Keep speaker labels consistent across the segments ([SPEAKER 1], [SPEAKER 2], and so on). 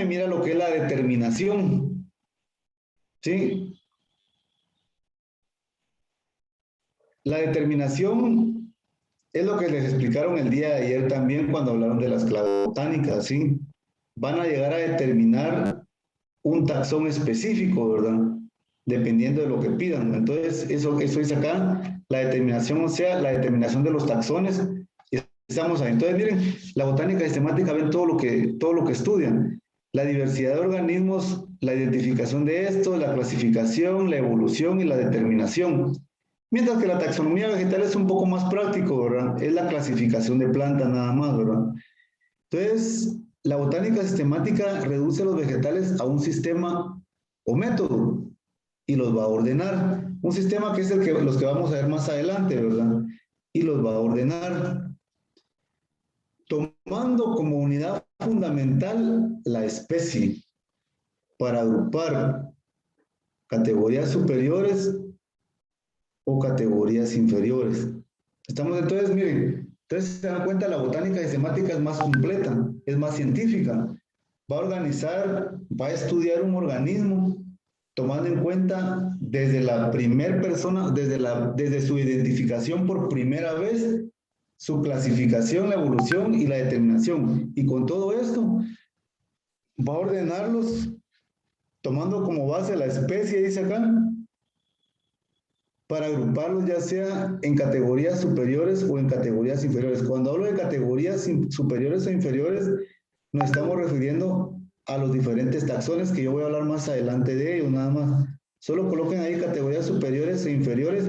[SPEAKER 1] mira lo que es la determinación, ¿sí? La determinación es lo que les explicaron el día de ayer también cuando hablaron de las claves botánicas, ¿sí? Van a llegar a determinar un taxón específico, ¿verdad? Dependiendo de lo que pidan. Entonces, eso es acá, la determinación, o sea, la determinación de los taxones. Estamos ahí. Entonces, miren, la botánica sistemática ven todo lo que estudian. La diversidad de organismos, la identificación de estos, la clasificación, la evolución y la determinación. Mientras que la taxonomía vegetal es un poco más práctico, ¿verdad? Es la clasificación de plantas nada más, ¿verdad? Entonces, la botánica sistemática reduce a los vegetales a un sistema o método y los va a ordenar. Un sistema que es los que vamos a ver más adelante, ¿verdad? Y los va a ordenar, tomando como unidad fundamental la especie para agrupar categorías superiores o categorías inferiores. Estamos entonces, miren, entonces se dan cuenta, la botánica sistemática es más completa, es más científica. Va a organizar, va a estudiar un organismo tomando en cuenta desde la primera persona, desde su identificación por primera vez, su clasificación, la evolución y la determinación. Y con todo esto, va a ordenarlos tomando como base la especie, dice acá, para agruparlos ya sea en categorías superiores o en categorías inferiores. Cuando hablo de categorías superiores o inferiores, nos estamos refiriendo a los diferentes taxones que yo voy a hablar más adelante de ellos, nada más. Solo coloquen ahí categorías superiores e inferiores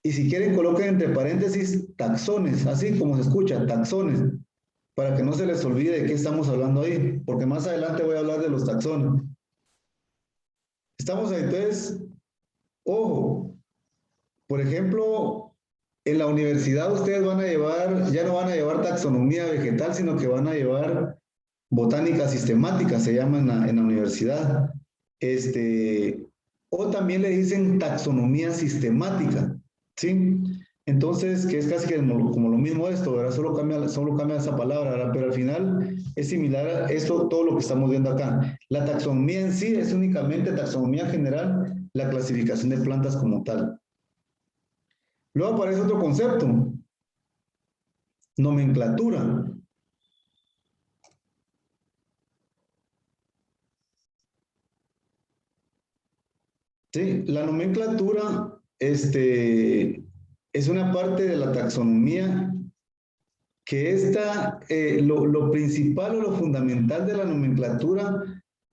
[SPEAKER 1] y si quieren coloquen entre paréntesis taxones, así como se escucha, taxones, para que no se les olvide de qué estamos hablando ahí, porque más adelante voy a hablar de los taxones. Estamos ahí, entonces, ojo, por ejemplo, en la universidad ustedes van a llevar, ya no van a llevar taxonomía vegetal, sino que van a llevar botánica sistemática, se llama en la universidad. O también le dicen taxonomía sistemática, ¿sí? Entonces, que es casi que como lo mismo esto, ¿verdad? Solo cambia esa palabra, ¿verdad? Pero al final es similar a esto, todo lo que estamos viendo acá. La taxonomía en sí es únicamente taxonomía general, la clasificación de plantas como tal. Luego aparece otro concepto, nomenclatura. Sí, la nomenclatura es una parte de la taxonomía que lo principal o lo fundamental de la nomenclatura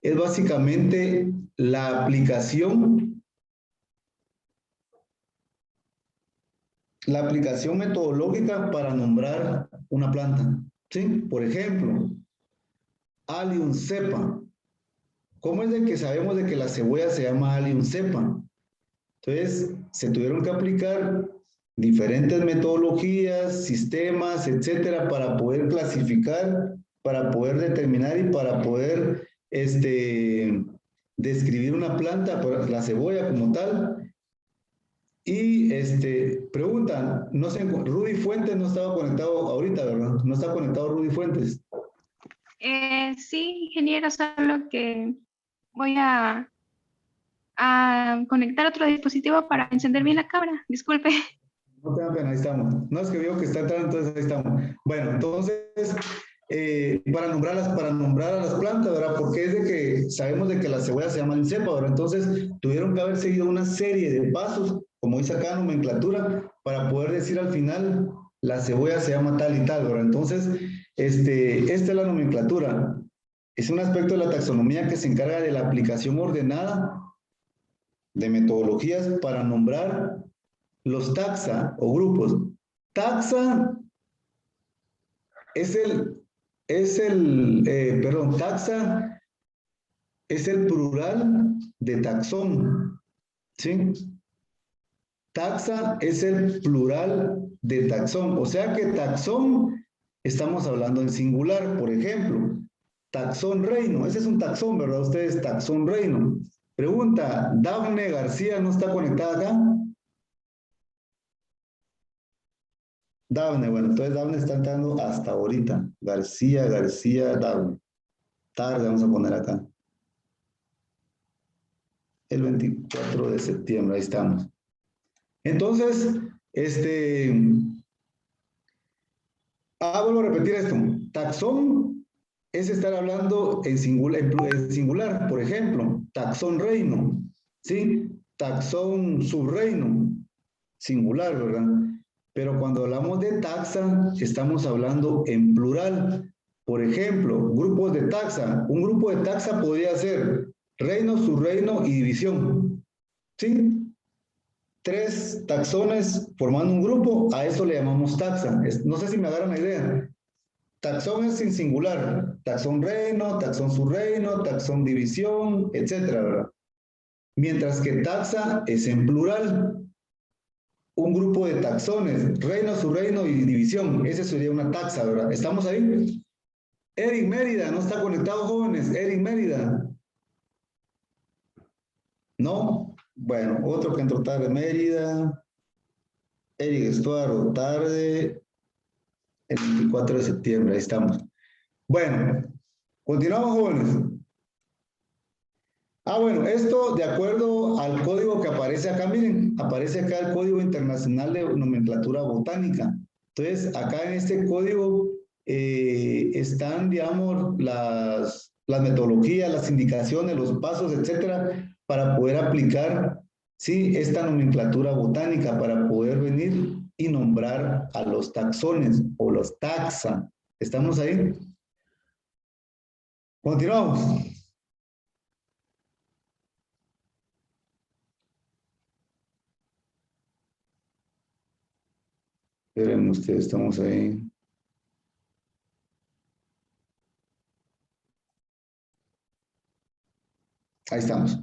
[SPEAKER 1] es básicamente la aplicación metodológica para nombrar una planta. ¿Sí? Por ejemplo, Allium cepa. ¿Cómo es de que sabemos de que la cebolla se llama Allium cepa? Entonces, se tuvieron que aplicar diferentes metodologías, sistemas, etcétera, para poder clasificar, para poder determinar y para poder describir una planta, la cebolla como tal. Y preguntan, no sé, Rudy Fuentes no estaba conectado ahorita, ¿verdad? No está conectado Rudy Fuentes.
[SPEAKER 2] Sí, ingeniero, solo que voy a conectar otro dispositivo para encender bien la cámara. Disculpe.
[SPEAKER 1] No te da pena, ahí estamos. No es que veo que está entrando, entonces ahí estamos. Bueno, entonces, para nombrar a las plantas, ¿verdad? Porque es de que sabemos de que la cebolla se llama cepa, ¿verdad? Entonces, tuvieron que haber seguido una serie de pasos, como dice acá nomenclatura, para poder decir al final, la cebolla se llama tal y tal, ¿verdad? Entonces, esta es la nomenclatura. Es un aspecto de la taxonomía que se encarga de la aplicación ordenada de metodologías para nombrar los taxa o grupos. Taxa taxa es el plural de taxón, ¿sí? Taxa es el plural de taxón, o sea que taxón estamos hablando en singular, por ejemplo, taxón reino, ese es un taxón, ¿verdad? Ustedes, taxón reino. Pregunta, Dafne García no está conectada acá. Dafne, bueno, entonces Dafne está entrando hasta ahorita. García, Dafne. tarde, vamos a poner acá. El 24 de septiembre, ahí estamos. Entonces, vuelvo a repetir esto. Taxón es estar hablando en singular, por ejemplo, taxón reino, ¿sí? Taxón subreino, singular, ¿verdad? Pero cuando hablamos de taxa, estamos hablando en plural. Por ejemplo, grupos de taxa. Un grupo de taxa podría ser reino, subreino y división, ¿sí? 3 taxones formando un grupo, a eso le llamamos taxa. No sé si me agarran la idea. Taxón es sin singular, taxón reino, taxón subreino, taxón división, etcétera, ¿verdad? Mientras que taxa es en plural. Un grupo de taxones, reino, subreino y división, ese sería una taxa, ¿verdad? ¿Estamos ahí? Eric Mérida, ¿no está conectado, jóvenes? Eric Mérida. ¿No? Bueno, otro que entró tarde, Mérida. Eric Estuardo, tarde. El 24 de septiembre, ahí estamos. Bueno, continuamos, jóvenes. Bueno, esto de acuerdo al código que aparece acá, miren, aparece acá el Código Internacional de Nomenclatura Botánica. Entonces, acá en este código están, digamos, las metodologías, las indicaciones, los pasos, etcétera, para poder aplicar, sí, esta nomenclatura botánica, para poder venir y nombrar a los taxones o los taxa. ¿Estamos ahí? Continuamos. Esperen ustedes, estamos ahí. Ahí estamos.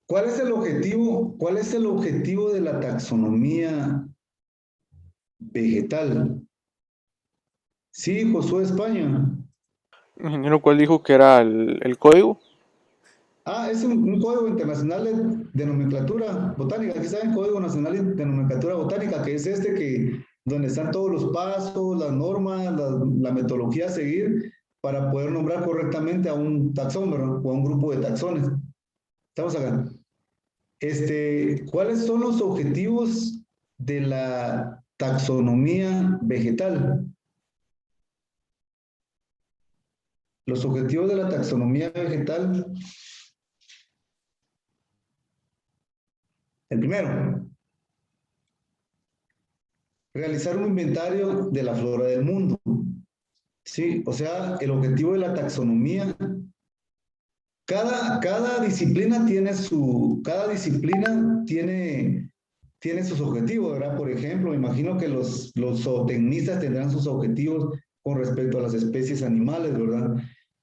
[SPEAKER 1] ¿Cuál es el objetivo? ¿Cuál es el objetivo de la taxonomía vegetal? Sí, Josué España.
[SPEAKER 3] Ingeniero, ¿cuál dijo que era el código?
[SPEAKER 1] Es un código internacional de nomenclatura botánica. Aquí está el Código Nacional de Nomenclatura Botánica, que es donde están todos los pasos, las normas, la metodología a seguir para poder nombrar correctamente a un taxón, ¿verdad? O a un grupo de taxones. Estamos acá. ¿Cuáles son los objetivos de la taxonomía vegetal? Los objetivos de la taxonomía vegetal. El primero, realizar un inventario de la flora del mundo. Sí, o sea, el objetivo de la taxonomía, cada disciplina tiene sus objetivos, ¿verdad? Por ejemplo, me imagino que los zootecnistas tendrán sus objetivos con respecto a las especies animales, ¿verdad?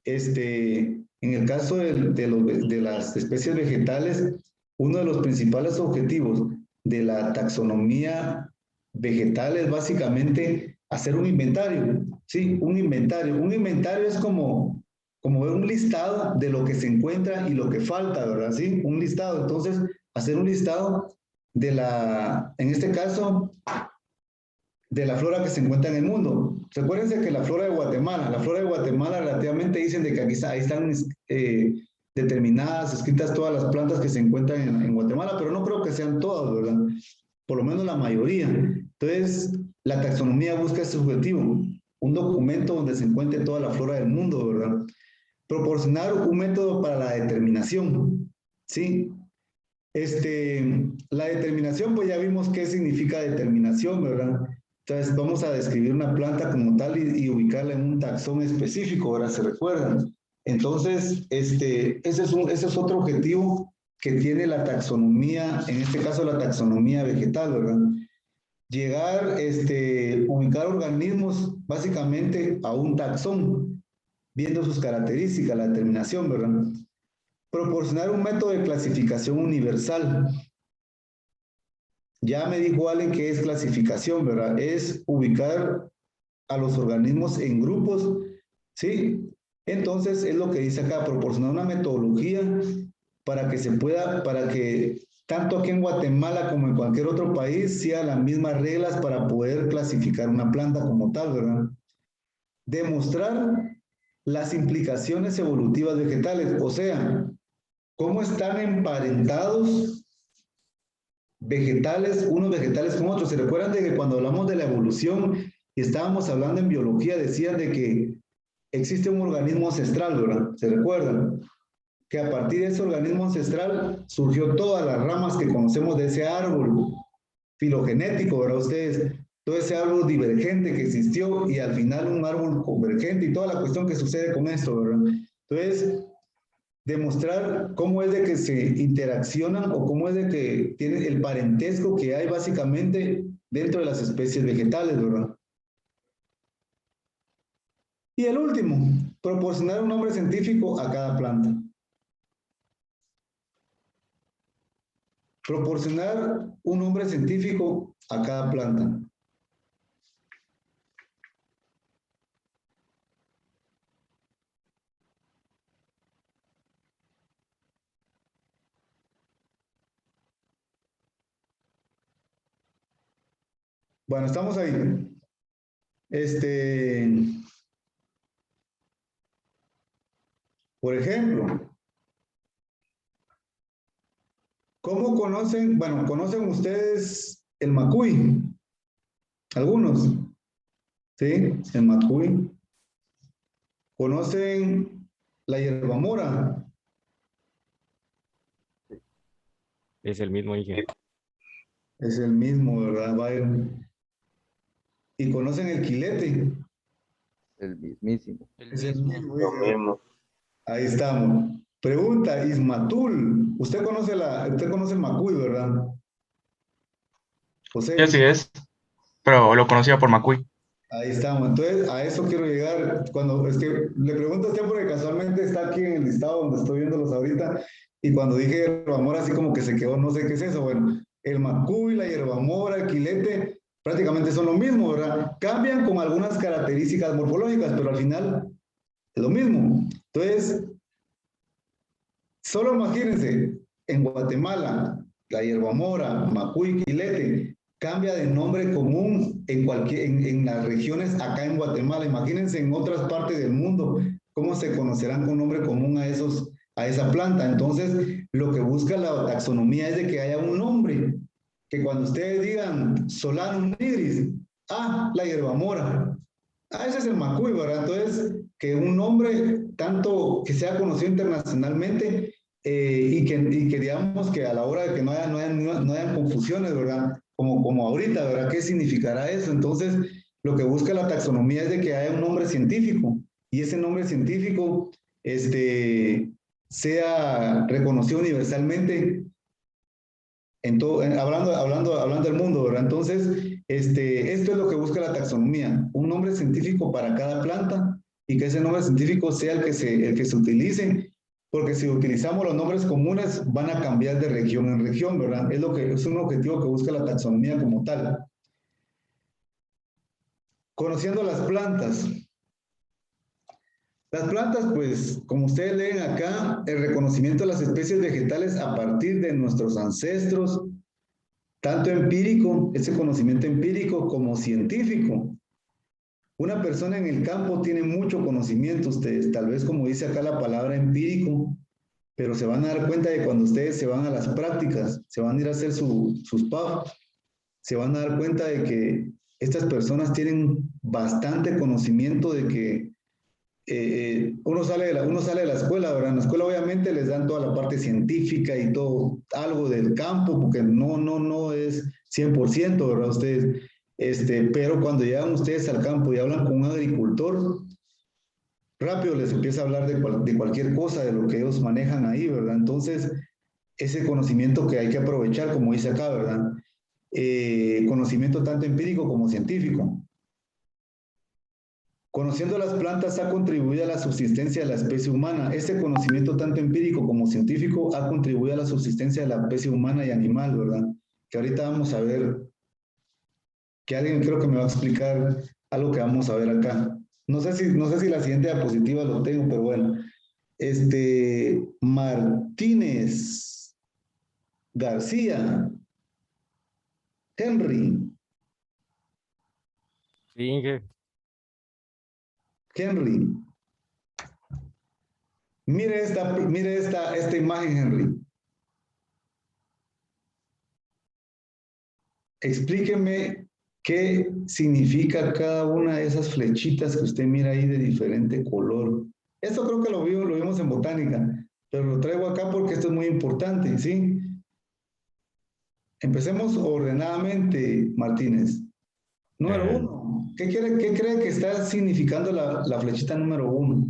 [SPEAKER 1] En el caso de las especies vegetales, uno de los principales objetivos de la taxonomía vegetal es básicamente hacer un inventario, ¿sí? Un inventario. Un inventario es como ver un listado de lo que se encuentra y lo que falta, ¿verdad? ¿Sí? Un listado. Entonces, hacer un listado en este caso, de la flora que se encuentra en el mundo. Recuérdense que la flora de Guatemala relativamente dicen de que ahí están determinadas, escritas todas las plantas que se encuentran en Guatemala, pero no creo que sean todas, ¿verdad? Por lo menos la mayoría. Entonces, la taxonomía busca ese objetivo, un documento donde se encuentre toda la flora del mundo, ¿verdad? Proporcionar un método para la determinación, ¿sí? La determinación, pues ya vimos qué significa determinación, ¿verdad? Entonces vamos a describir una planta como tal y ubicarla en un taxón específico, ahora se recuerdan. Entonces, ese es otro objetivo que tiene la taxonomía, en este caso la taxonomía vegetal, ¿verdad? Llegar, ubicar organismos básicamente a un taxón, viendo sus características, la determinación, ¿verdad? Proporcionar un método de clasificación universal. Ya me dijo Allen que es clasificación, ¿verdad? Es ubicar a los organismos en grupos, ¿sí? Entonces, es lo que dice acá, proporcionar una metodología para que tanto aquí en Guatemala como en cualquier otro país sigan las mismas reglas para poder clasificar una planta como tal, ¿verdad? Demostrar las implicaciones evolutivas vegetales, o sea, cómo están emparentados vegetales, unos vegetales con otros. ¿Se recuerdan de que cuando hablamos de la evolución y estábamos hablando en biología, decían de que existe un organismo ancestral, ¿verdad? ¿Se recuerdan? Que a partir de ese organismo ancestral surgió todas las ramas que conocemos de ese árbol filogenético, ¿verdad? Ustedes, todo ese árbol divergente que existió y al final un árbol convergente y toda la cuestión que sucede con esto, ¿verdad? Entonces, demostrar cómo es de que se interaccionan o cómo es de que tiene el parentesco que hay básicamente dentro de las especies vegetales, ¿verdad? Y el último, proporcionar un nombre científico a cada planta. Proporcionar un nombre científico a cada planta. Bueno, estamos ahí. Por ejemplo, ¿cómo conocen? Bueno, ¿conocen ustedes el macuy? Algunos, ¿sí? El macuy. ¿Conocen la hierbamora?
[SPEAKER 4] Es el mismo, dije.
[SPEAKER 1] Es el mismo, ¿verdad, Byron? ¿Y conocen el quilete?
[SPEAKER 5] El mismísimo.
[SPEAKER 1] Es el mismo,
[SPEAKER 3] Lo
[SPEAKER 1] dije.
[SPEAKER 3] mismo.
[SPEAKER 1] Ahí estamos. Pregunta, Ismatul. Usted conoce el macuy, ¿verdad?
[SPEAKER 6] Sí, así
[SPEAKER 1] José.
[SPEAKER 6] es, pero lo conocía por Macuy.
[SPEAKER 1] Ahí estamos. Entonces, a eso quiero llegar. Cuando es que le pregunto a usted porque casualmente está aquí en el listado donde estoy viéndolos ahorita. Y cuando dije hierbamora, así como que se quedó, no sé qué es eso. Bueno, el macuy, la hierbamora, el quilete, prácticamente son lo mismo, ¿verdad? Cambian con algunas características morfológicas, pero al final es lo mismo. Entonces, solo imagínense, en Guatemala, la hierbamora, macuy, quilete, cambia de nombre común en las regiones acá en Guatemala. Imagínense en otras partes del mundo cómo se conocerán con nombre común a esa planta. Entonces, lo que busca la taxonomía es de que haya un nombre, que cuando ustedes digan Solanum nigris, la hierbamora, ese es el macuy, ¿verdad? Entonces, que un nombre tanto que sea conocido internacionalmente y que digamos que a la hora de que no hayan confusiones, ¿verdad? Como ahorita, ¿verdad? ¿Qué significará eso? Entonces, lo que busca la taxonomía es de que haya un nombre científico y ese nombre científico sea reconocido universalmente en todo, hablando del mundo, ¿verdad? Entonces, esto es lo que busca la taxonomía, un nombre científico para cada planta y que ese nombre científico sea el que se utilice, porque si utilizamos los nombres comunes van a cambiar de región en región, ¿verdad? Es un objetivo que busca la taxonomía como tal. Conociendo las plantas. Las plantas, pues, como ustedes leen acá, el reconocimiento de las especies vegetales a partir de nuestros ancestros, tanto empírico, ese conocimiento empírico como científico. Una persona en el campo tiene mucho conocimiento, ustedes, tal vez como dice acá la palabra empírico, pero se van a dar cuenta de cuando ustedes se van a las prácticas, se van a ir a hacer sus PAF, se van a dar cuenta de que estas personas tienen bastante conocimiento de que uno sale de la escuela, ¿verdad? En la escuela obviamente les dan toda la parte científica y todo, algo del campo, porque no es 100%, ¿verdad? Ustedes, pero cuando llegan ustedes al campo y hablan con un agricultor, rápido les empieza a hablar de cualquier cosa, de lo que ellos manejan ahí, ¿verdad? Entonces, ese conocimiento que hay que aprovechar, como dice acá, ¿verdad? Conocimiento tanto empírico como científico. Conociendo las plantas ha contribuido a la subsistencia de la especie humana. Este conocimiento tanto empírico como científico ha contribuido a la subsistencia de la especie humana y animal, ¿verdad? Que ahorita vamos a ver, que alguien creo que me va a explicar algo que vamos a ver acá. No sé si la siguiente diapositiva lo tengo, pero bueno. Martínez García, Henry,
[SPEAKER 4] Sí, Inge.
[SPEAKER 1] Henry. Mire esta imagen, Henry. Explíqueme qué significa cada una de esas flechitas que usted mira ahí de diferente color. Esto creo que lo vimos en botánica, pero lo traigo acá porque esto es muy importante, ¿sí? Empecemos ordenadamente, Martínez. Número uno, ¿qué cree que está significando la flechita número 1?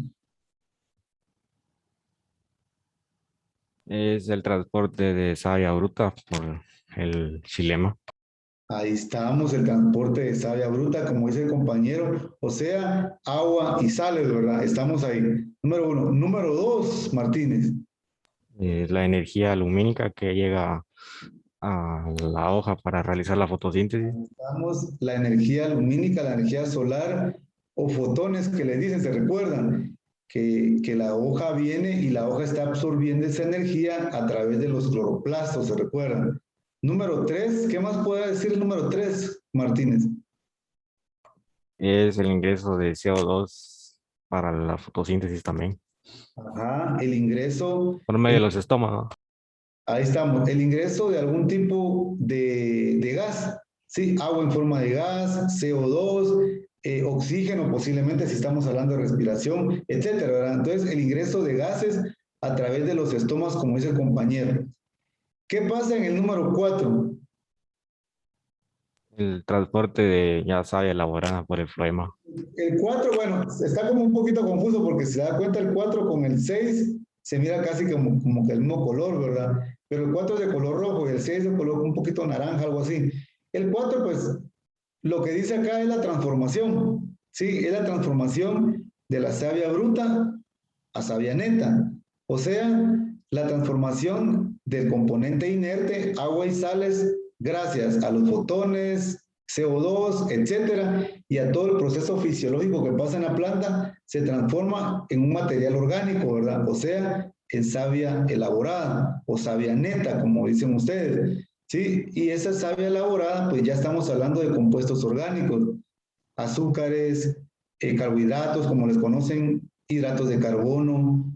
[SPEAKER 4] Es el transporte de savia bruta por el xilema.
[SPEAKER 1] Ahí estamos, el transporte de savia bruta, como dice el compañero, o sea, agua y sales, ¿verdad? Estamos ahí. Número 1. Número 2, Martínez.
[SPEAKER 4] Es la energía lumínica que llega a la hoja para realizar la fotosíntesis.
[SPEAKER 1] Estamos la energía lumínica, la energía solar o fotones que le dicen, ¿se recuerdan? Que la hoja viene y la hoja está absorbiendo esa energía a través de los cloroplastos, ¿se recuerdan? Número 3, ¿qué más puede decir el número 3, Martínez?
[SPEAKER 4] Es el ingreso de CO2 para la fotosíntesis también,
[SPEAKER 1] Ajá, el ingreso,
[SPEAKER 4] por medio de los estómagos.
[SPEAKER 1] ahí estamos, el ingreso de algún tipo de gas, ¿sí? Agua en forma de gas, CO2, oxígeno posiblemente si estamos hablando de respiración, etcétera, ¿verdad? Entonces, el ingreso de gases a través de los estómagos, como dice el compañero. ¿Qué pasa en el número 4?
[SPEAKER 4] El transporte de ya savia elaborada por el floema.
[SPEAKER 1] El 4, bueno, está como un poquito confuso porque si se da cuenta el 4 con el 6 se mira casi como que el mismo color, ¿verdad? Pero el 4 es de color rojo y el 6 de color un poquito naranja, algo así. El 4, pues, lo que dice acá es la transformación, ¿sí? Es la transformación de la savia bruta a savia neta. O sea, la transformación del componente inerte, agua y sales, gracias a los fotones, CO2, etcétera, y a todo el proceso fisiológico que pasa en la planta, se transforma en un material orgánico, ¿verdad? O sea, en savia elaborada o savia neta, como dicen ustedes, ¿sí? Y esa savia elaborada, pues ya estamos hablando de compuestos orgánicos, azúcares, carbohidratos, como les conocen, hidratos de carbono,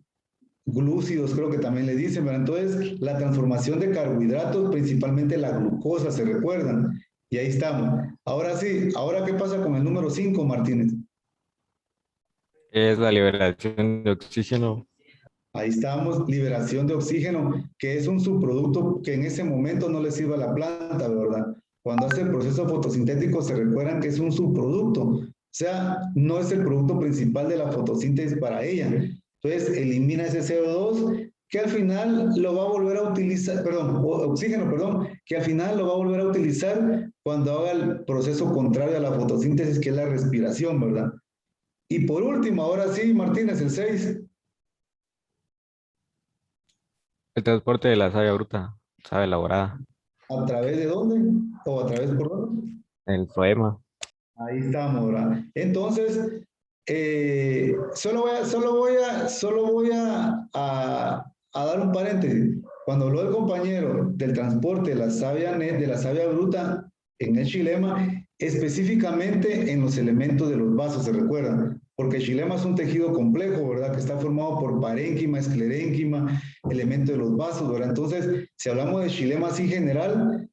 [SPEAKER 1] glúcidos, creo que también le dicen, ¿verdad? Entonces, la transformación de carbohidratos, principalmente la glucosa, ¿se recuerdan? Y ahí estamos. Ahora sí, ¿ahora qué pasa con el número 5, Martínez?
[SPEAKER 4] Es la liberación de oxígeno.
[SPEAKER 1] Ahí estamos, liberación de oxígeno, que es un subproducto que en ese momento no le sirve a la planta, ¿verdad? Cuando hace el proceso fotosintético se recuerdan que es un subproducto, o sea, no es el producto principal de la fotosíntesis para ella. Entonces, elimina ese CO2 que al final lo va a volver a utilizar, perdón, oxígeno, perdón, que al final lo va a volver a utilizar cuando haga el proceso contrario a la fotosíntesis, que es la respiración, ¿verdad? Y por último, ahora sí, Martínez, el 6.
[SPEAKER 4] El transporte de la savia bruta, savia elaborada,
[SPEAKER 1] ¿A través de dónde? ¿O a través por dónde?
[SPEAKER 4] el floema.
[SPEAKER 1] Ahí estamos, ¿verdad? Entonces, solo voy a dar un paréntesis. Cuando habló el compañero del transporte de la savia net, de la savia bruta en el xilema, específicamente en los elementos de los vasos, ¿se recuerdan? Porque el xilema es un tejido complejo, ¿verdad? Que está formado por parénquima, esclerénquima, elementos de los vasos, ¿verdad? Entonces, si hablamos de xilema así general,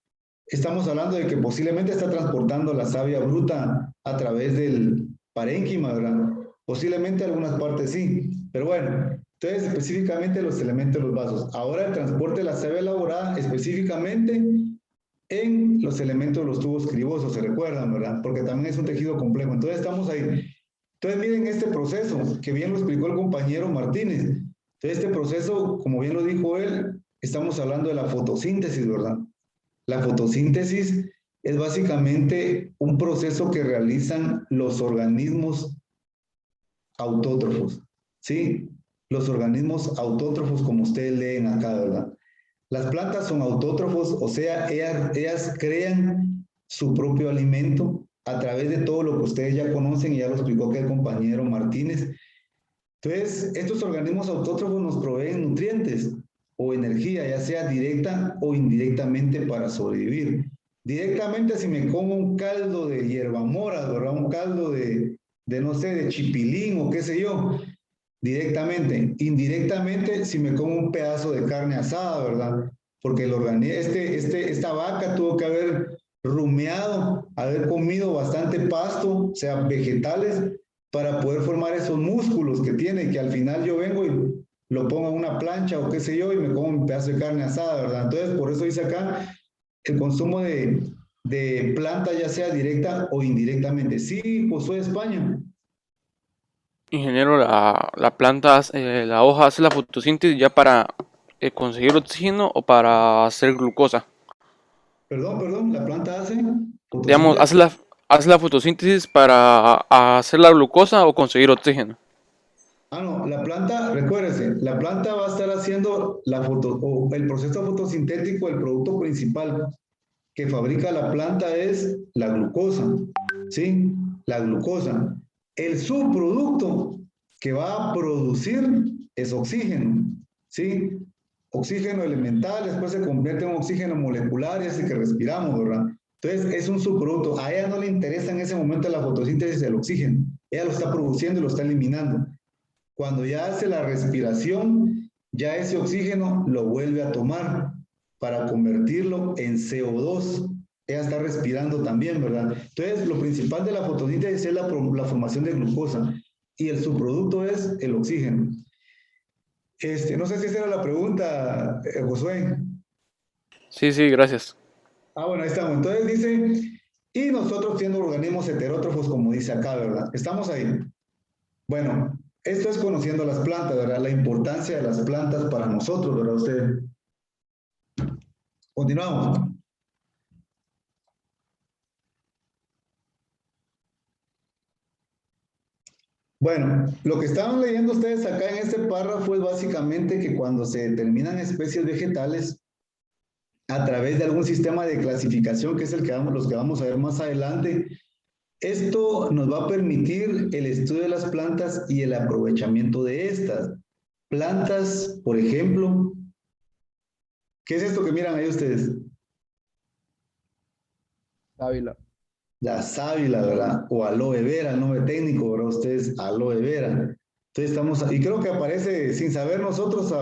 [SPEAKER 1] estamos hablando de que posiblemente está transportando la savia bruta a través del parénquima, ¿verdad? Posiblemente algunas partes sí, pero bueno, entonces específicamente los elementos de los vasos. Ahora el transporte de la savia elaborada específicamente en los elementos de los tubos cribosos, se recuerdan, ¿verdad? Porque también es un tejido complejo. Entonces estamos ahí. Entonces miren este proceso, que bien lo explicó el compañero Martínez. Entonces este proceso, como bien lo dijo él, estamos hablando de la fotosíntesis, ¿verdad? La fotosíntesis es básicamente un proceso que realizan los organismos autótrofos, ¿sí? Los organismos autótrofos, como ustedes leen acá, ¿verdad? Las plantas son autótrofos, o sea, ellas crean su propio alimento a través de todo lo que ustedes ya conocen y ya lo explicó aquí el compañero Martínez. Entonces, estos organismos autótrofos nos proveen nutrientes o energía, ya sea directa o indirectamente para sobrevivir. Directamente si me como un caldo de hierbamora, ¿verdad? Un caldo de no sé, de chipilín o qué sé yo, directamente. Indirectamente, si me como un pedazo de carne asada, ¿verdad? Porque esta vaca tuvo que haber rumeado, haber comido bastante pasto, o sea, vegetales, para poder formar esos músculos que tiene, que al final yo vengo y lo pongo en una plancha o qué sé yo y me como un pedazo de carne asada, ¿verdad? Entonces, por eso dice acá el consumo de planta, ya sea directa o indirectamente. Sí, Josué, España.
[SPEAKER 3] Ingeniero, la planta, la hoja hace la fotosíntesis ya para conseguir oxígeno o para hacer glucosa.
[SPEAKER 1] Perdón, la planta hace
[SPEAKER 3] Digamos,
[SPEAKER 1] fotosíntesis.
[SPEAKER 3] hace la fotosíntesis para hacer la glucosa o conseguir oxígeno.
[SPEAKER 1] Ah, no, la planta, recuérdese, la planta va a estar haciendo o el proceso fotosintético, el producto principal que fabrica la planta es la glucosa, ¿sí? La glucosa. El subproducto que va a producir es oxígeno, ¿sí? Oxígeno elemental, después se convierte en oxígeno molecular y es el que respiramos, ¿verdad? Entonces es un subproducto. A ella no le interesa en ese momento la fotosíntesis del oxígeno. Ella lo está produciendo y lo está eliminando. Cuando ya hace la respiración, ya ese oxígeno lo vuelve a tomar para convertirlo en CO2. Ella está respirando también, ¿verdad? Entonces, lo principal de la fotosíntesis es la formación de glucosa y el subproducto es el oxígeno. No sé si esa era la pregunta, Josué.
[SPEAKER 3] Sí, sí, gracias.
[SPEAKER 1] Ah, bueno, ahí estamos. Entonces dice, y nosotros siendo organismos heterótrofos, como dice acá, ¿verdad? Estamos ahí. Bueno, esto es conociendo las plantas, ¿verdad? La importancia de las plantas para nosotros, ¿verdad? Usted. Continuamos. Bueno, lo que estaban leyendo ustedes acá en este párrafo es básicamente que cuando se determinan especies vegetales a través de algún sistema de clasificación, que es los que vamos a ver más adelante, esto nos va a permitir el estudio de las plantas y el aprovechamiento de estas. Plantas, por ejemplo, ¿qué es esto que miran ahí ustedes?
[SPEAKER 5] Sábila.
[SPEAKER 1] La sábila, ¿verdad? O aloe vera, el nombre técnico, ¿verdad? Ustedes, aloe vera. Entonces y creo que aparece, sin saber nosotros,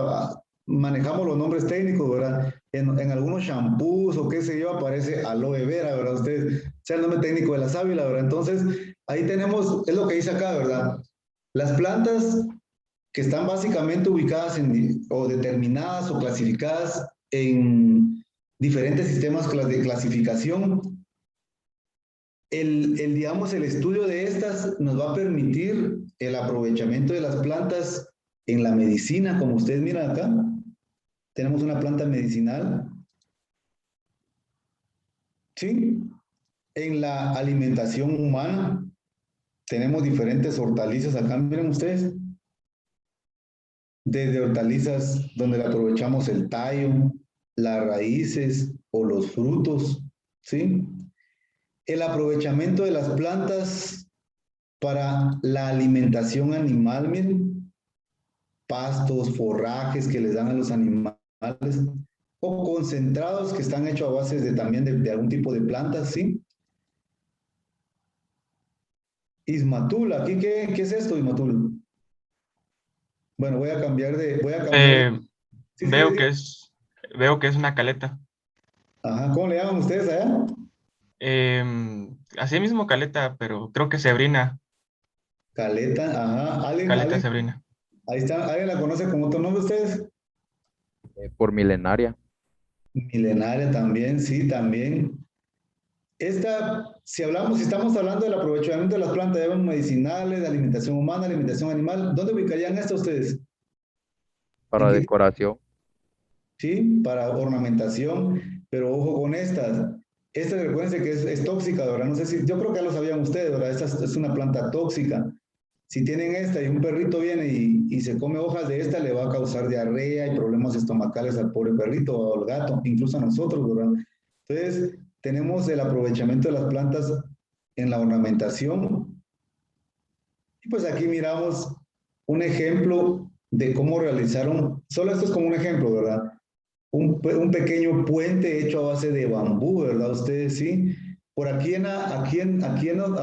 [SPEAKER 1] manejamos los nombres técnicos, ¿verdad? En algunos shampoos o qué sé yo, aparece aloe vera, ¿verdad? Ustedes, sea el nombre técnico de la sábila, ¿verdad? Entonces, ahí tenemos, es lo que dice acá, ¿verdad? Las plantas que están básicamente ubicadas o determinadas o clasificadas en diferentes sistemas de clasificación, digamos, el estudio de estas nos va a permitir el aprovechamiento de las plantas en la medicina, como ustedes miran acá. Tenemos una planta medicinal, ¿sí? En la alimentación humana, tenemos diferentes hortalizas acá, miren ustedes. Desde hortalizas donde le aprovechamos el tallo, las raíces o los frutos, ¿sí? El aprovechamiento de las plantas para la alimentación animal, miren, pastos, forrajes que les dan a los animales, o concentrados que están hechos a base también de algún tipo de plantas, ¿sí? Ismatul, ¿aquí qué es esto, Ismatul? Bueno, voy a cambiar de... Sí, sí,
[SPEAKER 6] Veo que es una caleta.
[SPEAKER 1] ajá, ¿cómo le llaman ustedes allá?
[SPEAKER 6] Así mismo caleta, pero creo que Sebrina,
[SPEAKER 1] Caleta, ajá,
[SPEAKER 6] caleta Sebrina.
[SPEAKER 1] ahí está, ¿alguien la conoce con otro nombre ustedes?
[SPEAKER 5] Por milenaria.
[SPEAKER 1] Milenaria también, sí, también. Si estamos hablando del aprovechamiento de las plantas de medicinales, de alimentación humana, alimentación animal, ¿dónde ubicarían esto ustedes?
[SPEAKER 5] Para decoración.
[SPEAKER 1] Sí, para ornamentación, pero ojo con estas. Esta recuerden que es tóxica, ¿verdad? No sé si, yo creo que ya lo sabían ustedes, ¿verdad? Esta es una planta tóxica. Si tienen esta y un perrito viene y se come hojas de esta, le va a causar diarrea y problemas estomacales al pobre perrito o al gato, incluso a nosotros, ¿verdad? Entonces, tenemos el aprovechamiento de las plantas en la ornamentación. Y pues aquí miramos un ejemplo de cómo realizaron, solo esto es como un ejemplo, ¿verdad? Un pequeño puente hecho a base de bambú, ¿verdad? Ustedes sí. Por aquí a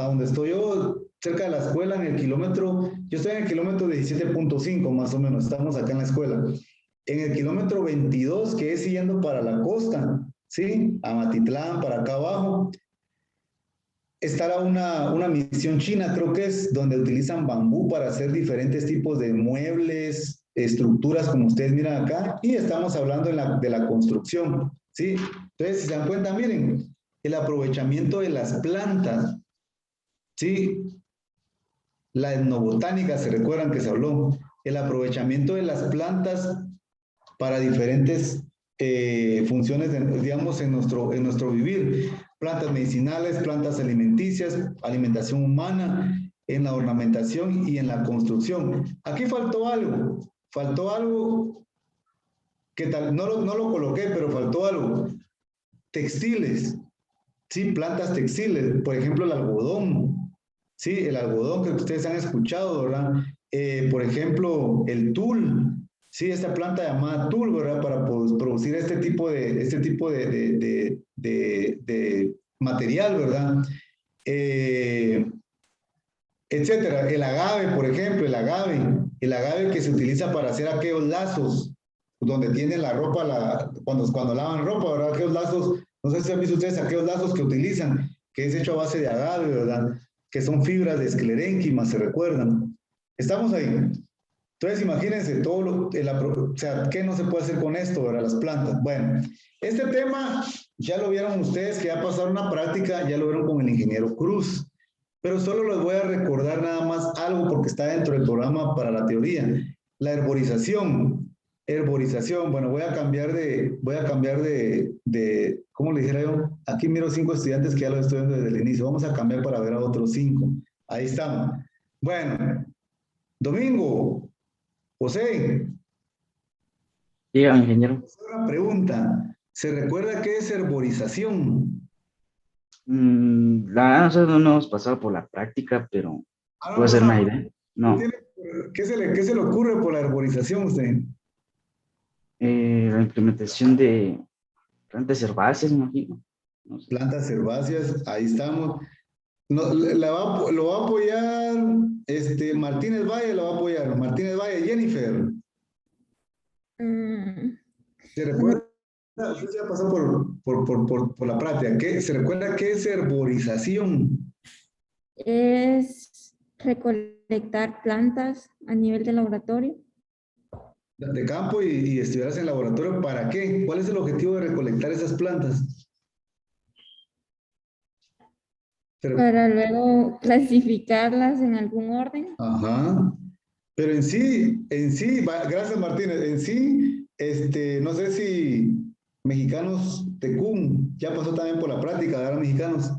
[SPEAKER 1] donde estoy yo, cerca de la escuela, en el kilómetro, yo estoy en el kilómetro 17.5 más o menos, estamos acá en la escuela. En el kilómetro 22, que es yendo para la costa, ¿sí? A Matitlán, para acá abajo, estará una misión china, creo que es, donde utilizan bambú para hacer diferentes tipos de muebles, estructuras, como ustedes miran acá, y estamos hablando de la construcción, ¿sí? Entonces, si se dan cuenta, miren, el aprovechamiento de las plantas, ¿sí? La etnobotánica, se recuerdan que se habló, el aprovechamiento de las plantas para diferentes funciones, digamos, en nuestro vivir. Plantas medicinales, plantas alimenticias, alimentación humana, en la ornamentación y en la construcción. Aquí faltó algo que tal, no lo coloqué, pero faltó algo. Textiles, sí, plantas textiles, por ejemplo, el algodón, sí, el algodón que ustedes han escuchado, ¿verdad? Por ejemplo, el tul, sí, esta planta llamada tul, ¿verdad? Para producir este tipo de material, ¿verdad? Etcétera. El agave, por ejemplo, el agave que se utiliza para hacer aquellos lazos, donde tienen la ropa, cuando lavan ropa, ¿verdad? Aquellos lazos, no sé si han visto ustedes aquellos lazos que utilizan, que es hecho a base de agave, ¿verdad? Que son fibras de esclerénquima, ¿se recuerdan? Estamos ahí. Entonces, imagínense o sea, ¿qué no se puede hacer con esto, ¿verdad? Las plantas. Bueno, este tema ya lo vieron ustedes, que ya pasaron una práctica, ya lo vieron con el ingeniero Cruz. Pero solo les voy a recordar nada más algo porque está dentro del programa para la teoría. La herborización. Bueno, voy a cambiar de ¿cómo le dijera yo? Aquí miro 5 estudiantes que ya lo estoy viendo desde el inicio. Vamos a cambiar para ver a otros 5. Ahí estamos. Bueno, Domingo, José.
[SPEAKER 7] Dígame, ingeniero.
[SPEAKER 1] Una pregunta. ¿Se recuerda qué es herborización?
[SPEAKER 7] La verdad, nosotros no hemos pasado por la práctica, pero puede ser una idea. No.
[SPEAKER 1] ¿Qué se le ocurre por la herborización a usted?
[SPEAKER 7] La implementación de plantas herbáceas, me imagino. No sé.
[SPEAKER 1] Plantas herbáceas, ahí estamos. No, lo va a apoyar Martínez Valle, lo va a apoyar. Martínez Valle, Jennifer. ¿Se recuerda? Usted ya pasó por la práctica. ¿Se recuerda qué es herborización?
[SPEAKER 8] Es recolectar plantas a nivel de laboratorio.
[SPEAKER 1] De campo y estudiarlas en laboratorio, ¿para qué? ¿Cuál es el objetivo de recolectar esas plantas?
[SPEAKER 8] Para luego clasificarlas en algún orden.
[SPEAKER 1] Ajá. Pero en sí, gracias Martínez, en sí, no sé si Mexicanos Tecún ya pasó también por la práctica de ahora mexicanos.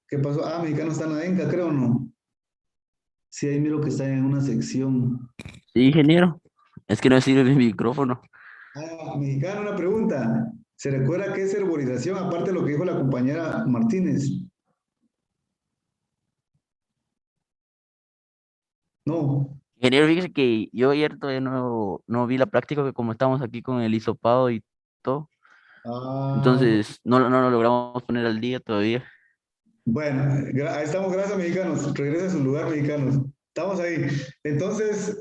[SPEAKER 1] ¿Qué pasó? Ah, Mexicanos está en la ENCA, creo, ¿no? Sí, ahí miro que está en una sección.
[SPEAKER 9] Sí, ingeniero. Es que no sirve mi micrófono.
[SPEAKER 1] Ah, Mexicano, una pregunta. ¿Se recuerda qué es herborización, aparte de lo que dijo la compañera Martínez? No.
[SPEAKER 9] Ingeniero, fíjese que yo ayer todavía no vi la práctica, que como estamos aquí con el hisopado y todo, entonces no lo logramos poner al día todavía.
[SPEAKER 1] Bueno, ahí estamos, gracias mexicanos. Regresa a su lugar, mexicanos. Estamos ahí. Entonces,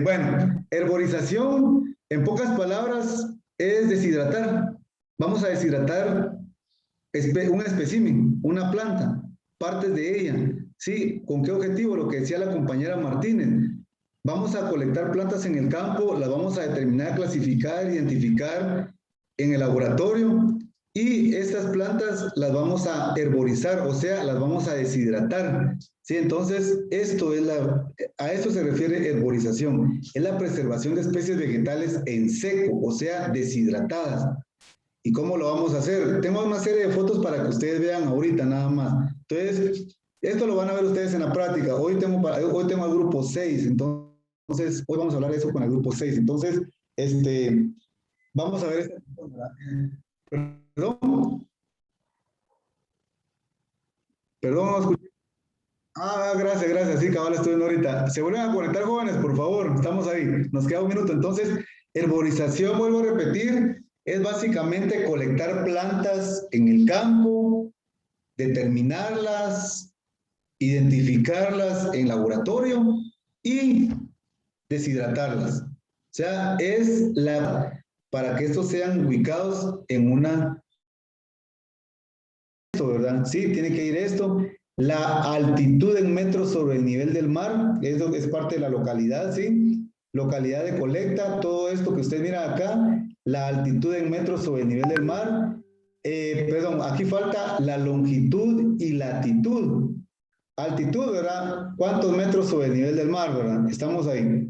[SPEAKER 1] bueno, herborización, en pocas palabras, es deshidratar. Vamos a deshidratar un espécimen, una planta, partes de ella. ¿Sí? ¿Con qué objetivo? Lo que decía la compañera Martínez. Vamos a colectar plantas en el campo, las vamos a determinar, clasificar, identificar en el laboratorio. Y estas plantas las vamos a herborizar, o sea, las vamos a deshidratar. ¿Sí? Entonces, a esto se refiere herborización. Es la preservación de especies vegetales en seco, o sea, deshidratadas. ¿Y cómo lo vamos a hacer? Tengo una serie de fotos para que ustedes vean ahorita nada más. Entonces, esto lo van a ver ustedes en la práctica. Hoy tengo al grupo 6, entonces, hoy vamos a hablar de eso con el grupo 6. Entonces, vamos a ver Perdón, no escuché. Ah, gracias, sí, cabal, estoy viendo ahorita. Se vuelven a conectar, jóvenes, por favor, estamos ahí, nos queda un minuto. Entonces, herborización, vuelvo a repetir, es básicamente colectar plantas en el campo, determinarlas, identificarlas en laboratorio y deshidratarlas. O sea, es para que estos sean ubicados en una, ¿verdad? Sí, tiene que ir esto. La altitud en metros sobre el nivel del mar, eso es parte de la localidad, ¿sí? Localidad de colecta, todo esto que usted mira acá, la altitud en metros sobre el nivel del mar. Perdón, aquí falta la longitud y latitud. Altitud, ¿verdad? ¿Cuántos metros sobre el nivel del mar, verdad? Estamos ahí.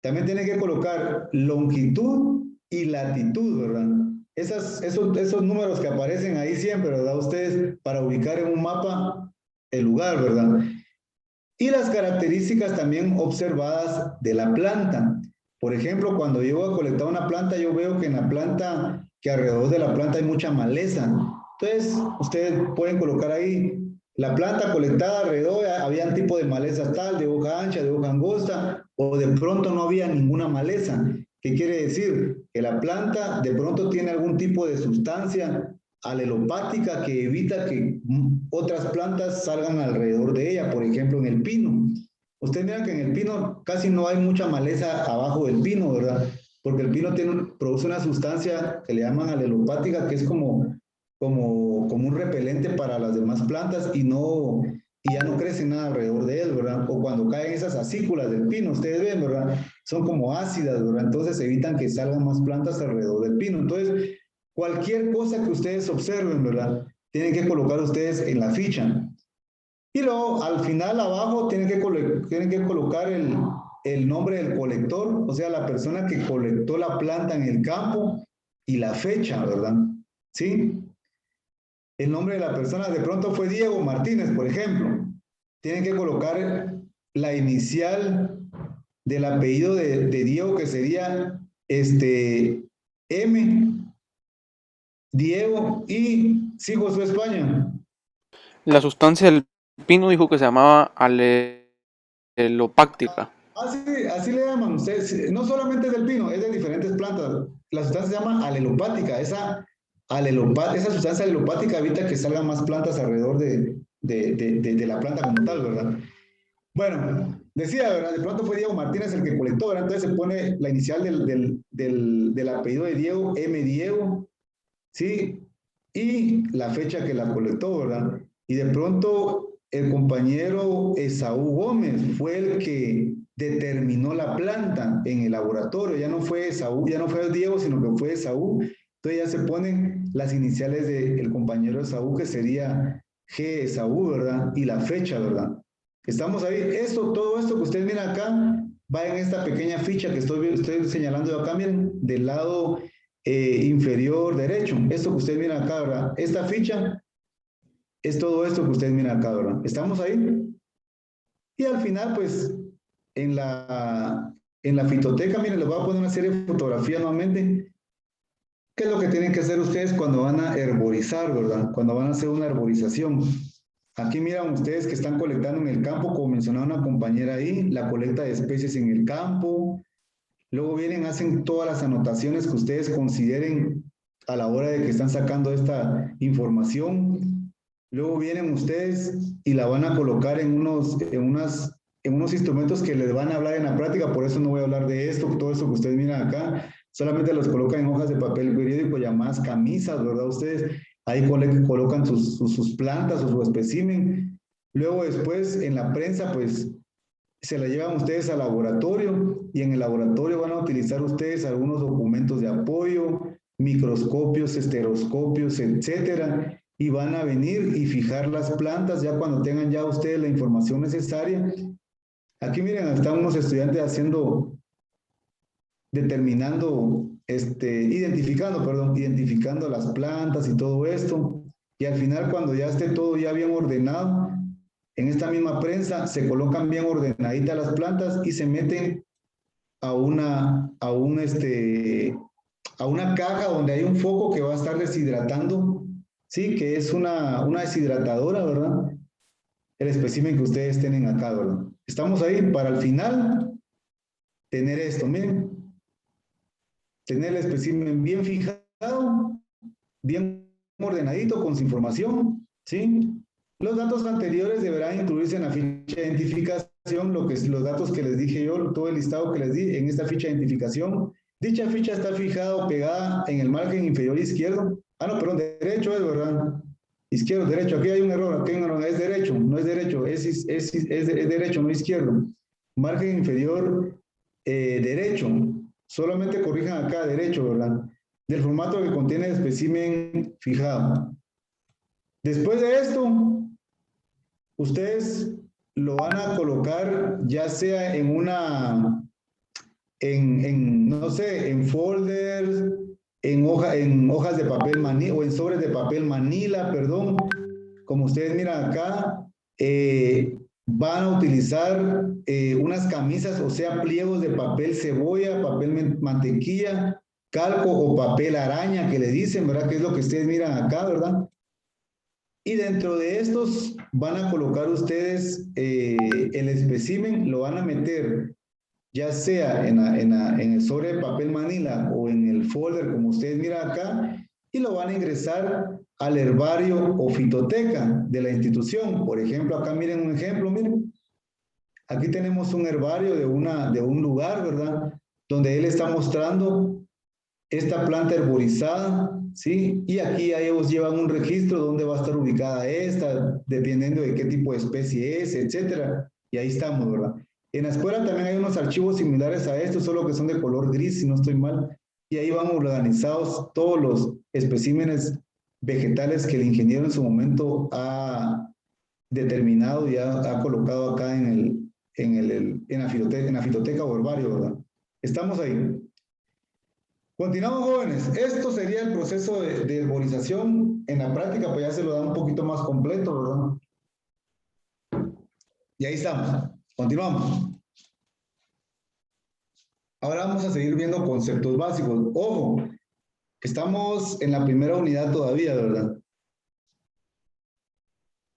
[SPEAKER 1] También tiene que colocar longitud y latitud, ¿verdad? Esos números que aparecen ahí siempre, ¿verdad? Ustedes para ubicar en un mapa el lugar, ¿verdad? Y las características también observadas de la planta. Por ejemplo, cuando yo voy a colectar una planta, yo veo que en la planta, que alrededor de la planta hay mucha maleza. Entonces, ustedes pueden colocar ahí la planta colectada alrededor, habían tipo de malezas tal, de hoja ancha, de hoja angosta, o de pronto no había ninguna maleza. ¿Qué quiere decir? Que la planta de pronto tiene algún tipo de sustancia alelopática que evita que otras plantas salgan alrededor de ella, por ejemplo en el pino. Ustedes miran que en el pino casi no hay mucha maleza abajo del pino, ¿verdad? Porque el pino produce una sustancia que le llaman alelopática, que es como un repelente para las demás plantas y ya no crece nada alrededor de él, ¿verdad? O cuando caen esas acículas del pino, ustedes ven, ¿verdad? Son como ácidas, ¿verdad? Entonces evitan que salgan más plantas alrededor del pino. Entonces, cualquier cosa que ustedes observen, ¿verdad? Tienen que colocar ustedes en la ficha. Y luego, al final, abajo, tienen que colocar el nombre del colector, o sea, la persona que colectó la planta en el campo y la fecha, ¿verdad? ¿Sí? El nombre de la persona, de pronto fue Diego Martínez, por ejemplo. Tienen que colocar la inicial del apellido de Diego, que sería M, Diego y sí, Josué España.
[SPEAKER 3] La sustancia del pino dijo que se llamaba alelopáctica.
[SPEAKER 1] Sí, así le llaman ustedes. No solamente es del pino, es de diferentes plantas. La sustancia se llama alelopática. Esa sustancia alelopática evita que salgan más plantas alrededor de la planta como tal, ¿verdad? Bueno, decía, ¿verdad? De pronto fue Diego Martínez el que colectó, ¿verdad? Entonces se pone la inicial del apellido de Diego, M. Diego, ¿sí? Y la fecha que la colectó, ¿verdad? Y de pronto el compañero Esaú Gómez fue el que determinó la planta en el laboratorio. Ya no fue Esaú, ya no fue Diego, sino que fue Esaú. Entonces ya se ponen las iniciales del compañero Esaú, que sería G. Esaú, ¿verdad? Y la fecha, ¿verdad? Estamos ahí. Todo esto que ustedes miran acá va en esta pequeña ficha que estoy señalando acá, miren, del lado inferior derecho. Esto que ustedes miran acá, ¿verdad? Esta ficha es todo esto que ustedes miran acá, ¿verdad? ¿Estamos ahí? Y al final, pues, en la fitoteca, miren, les voy a poner una serie de fotografías nuevamente. ¿Qué es lo que tienen que hacer ustedes cuando van a herborizar, verdad? Cuando van a hacer una herborización. Aquí miran ustedes que están colectando en el campo, como mencionaba una compañera ahí, la colecta de especies en el campo. Luego vienen, hacen todas las anotaciones que ustedes consideren a la hora de que están sacando esta información. Luego vienen ustedes y la van a colocar en unos instrumentos que les van a hablar en la práctica, por eso no voy a hablar de esto, todo eso que ustedes miran acá, solamente los colocan en hojas de papel periódico llamadas camisas, ¿verdad? Ustedes ahí colocan sus plantas o su espécimen. Luego después en la prensa, pues, se la llevan ustedes al laboratorio y en el laboratorio van a utilizar ustedes algunos documentos de apoyo, microscopios, esteroscopios, etcétera, y van a venir y fijar las plantas ya cuando tengan ya ustedes la información necesaria. Aquí miren, están unos estudiantes identificando las plantas y todo esto, y al final cuando ya esté todo ya bien ordenado, en esta misma prensa se colocan bien ordenaditas las plantas y se meten a una caja donde hay un foco que va a estar deshidratando, sí, que es una deshidratadora, ¿verdad? El espécimen que ustedes tienen acá, ¿verdad? Estamos ahí para al final tener esto, miren. Tener el espécimen bien fijado, bien ordenadito con su información ¿sí? Los datos anteriores deberán incluirse en la ficha de identificación, los datos que les dije yo, todo el listado que les di en esta ficha de identificación. Dicha ficha está fijada o pegada en el margen inferior izquierdo. Ah, no, perdón, derecho es, ¿verdad? Izquierdo, derecho. Aquí hay un error, aquí hay un error. Es derecho, no es derecho, es derecho, no izquierdo. Margen inferior derecho. Solamente corrijan acá, derecho, ¿verdad? Del formato que contiene el espécimen fijado. Después de esto, ustedes lo van a colocar ya sea en una, no sé, en folders, en hojas de papel manila, o en sobres de papel manila, perdón. Como ustedes miran acá, van a utilizar unas camisas, o sea, pliegos de papel cebolla, papel mantequilla, calco o papel araña, que le dicen, ¿verdad? Que es lo que ustedes miran acá, ¿verdad? Y dentro de estos van a colocar ustedes el espécimen, lo van a meter ya sea en el sobre de papel manila o en el folder, como ustedes miran acá, y lo van a ingresar al herbario o fitoteca de la institución. Por ejemplo, acá miren un ejemplo, miren. Aquí tenemos un herbario de un lugar, ¿verdad? Donde él está mostrando esta planta herborizada, ¿sí? Y aquí ya ellos llevan un registro de dónde va a estar ubicada esta, dependiendo de qué tipo de especie es, etcétera. Y ahí estamos, ¿verdad? En la escuela también hay unos archivos similares a estos, solo que son de color gris, si no estoy mal. Y ahí van organizados todos los especímenes vegetales que el ingeniero en su momento ha determinado y ha colocado acá en la fitoteca o herbario, ¿verdad? Estamos ahí. Continuamos, jóvenes. Esto sería el proceso de herborización. En la práctica, pues ya se lo da un poquito más completo, ¿verdad? Y ahí estamos. Continuamos. Ahora vamos a seguir viendo conceptos básicos. Ojo, que estamos en la primera unidad todavía, ¿verdad?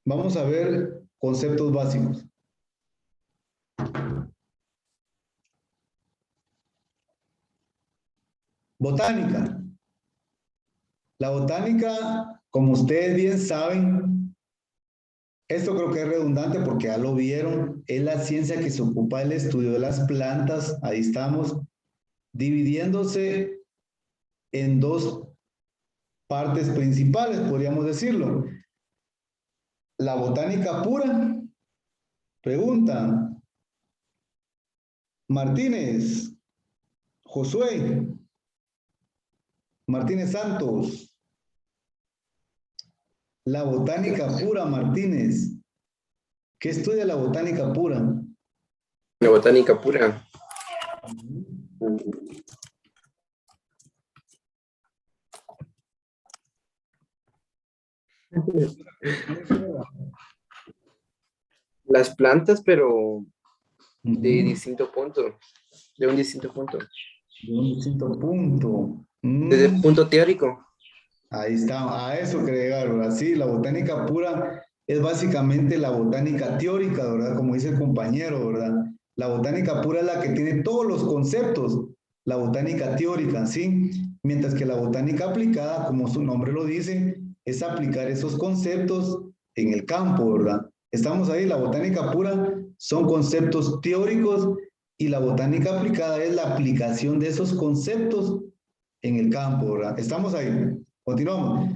[SPEAKER 1] Vamos a ver conceptos básicos. Botánica. La botánica, como ustedes bien saben, esto creo que es redundante porque ya lo vieron, es la ciencia que se ocupa del estudio de las plantas, ahí estamos, dividiéndose en dos partes principales, podríamos decirlo. La botánica pura, pregunta, Martínez, Josué, Martínez Santos. La botánica pura, Martínez. ¿Qué estudia la botánica pura?
[SPEAKER 10] La botánica pura. Las plantas, pero de distinto punto. De un distinto punto.
[SPEAKER 1] De un distinto punto.
[SPEAKER 10] Desde el punto teórico.
[SPEAKER 1] Ahí está, a eso quería llegar, ¿verdad? Sí, la botánica pura es básicamente la botánica teórica, ¿verdad? Como dice el compañero, ¿verdad? La botánica pura es la que tiene todos los conceptos, la botánica teórica, ¿sí? Mientras que la botánica aplicada, como su nombre lo dice, es aplicar esos conceptos en el campo, ¿verdad? Estamos ahí, la botánica pura son conceptos teóricos y la botánica aplicada es la aplicación de esos conceptos en el campo, ¿verdad? Estamos ahí. Continuamos.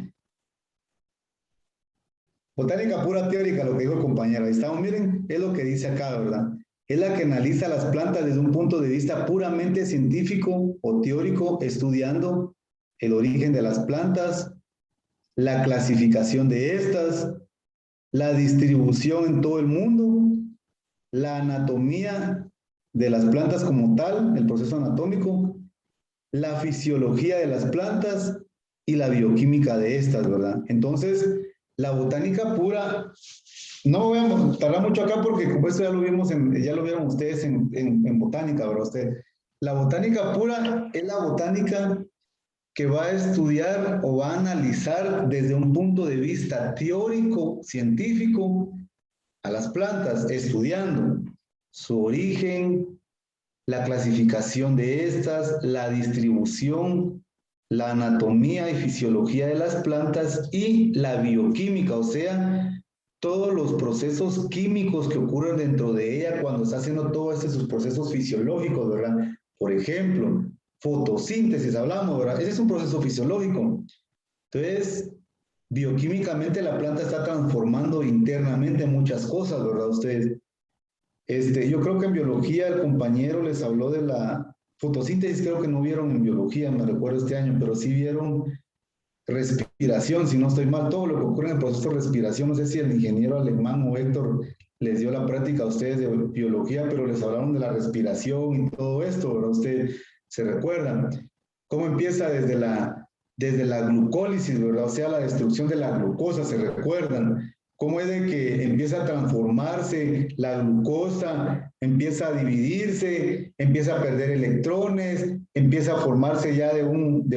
[SPEAKER 1] Botánica pura teórica, lo que dijo el compañero. Ahí estamos, miren, es lo que dice acá, ¿verdad? Es la que analiza las plantas desde un punto de vista puramente científico o teórico, estudiando el origen de las plantas, la clasificación de estas, la distribución en todo el mundo, la anatomía de las plantas como tal, el proceso anatómico, la fisiología de las plantas y la bioquímica de estas, ¿verdad? Entonces, la botánica pura, no voy a tardar mucho acá porque como esto ya lo vimos, ya lo vieron ustedes en botánica, ¿verdad? La botánica pura es la botánica que va a estudiar o va a analizar desde un punto de vista teórico, científico, a las plantas, estudiando su origen, la clasificación de estas, la distribución la anatomía y fisiología de las plantas y la bioquímica, o sea, todos los procesos químicos que ocurren dentro de ella cuando está haciendo todos esos procesos fisiológicos, ¿verdad? Por ejemplo, fotosíntesis, hablamos, ¿verdad? Ese es un proceso fisiológico. Entonces, bioquímicamente la planta está transformando internamente muchas cosas, ¿verdad? Ustedes, yo creo que en biología el compañero les habló de la fotosíntesis, creo que no vieron en biología, me recuerdo este año, pero sí vieron respiración, si no estoy mal, todo lo que ocurre en el proceso de respiración, no sé si el ingeniero alemán o Héctor les dio la práctica a ustedes de biología, pero les hablaron de la respiración y todo esto, ¿verdad? Ustedes se recuerdan cómo empieza desde la glucólisis, ¿verdad? O sea, la destrucción de la glucosa, ¿se recuerdan? Cómo es de que empieza a transformarse la glucosa, empieza a dividirse, empieza a perder electrones, empieza a formarse ya de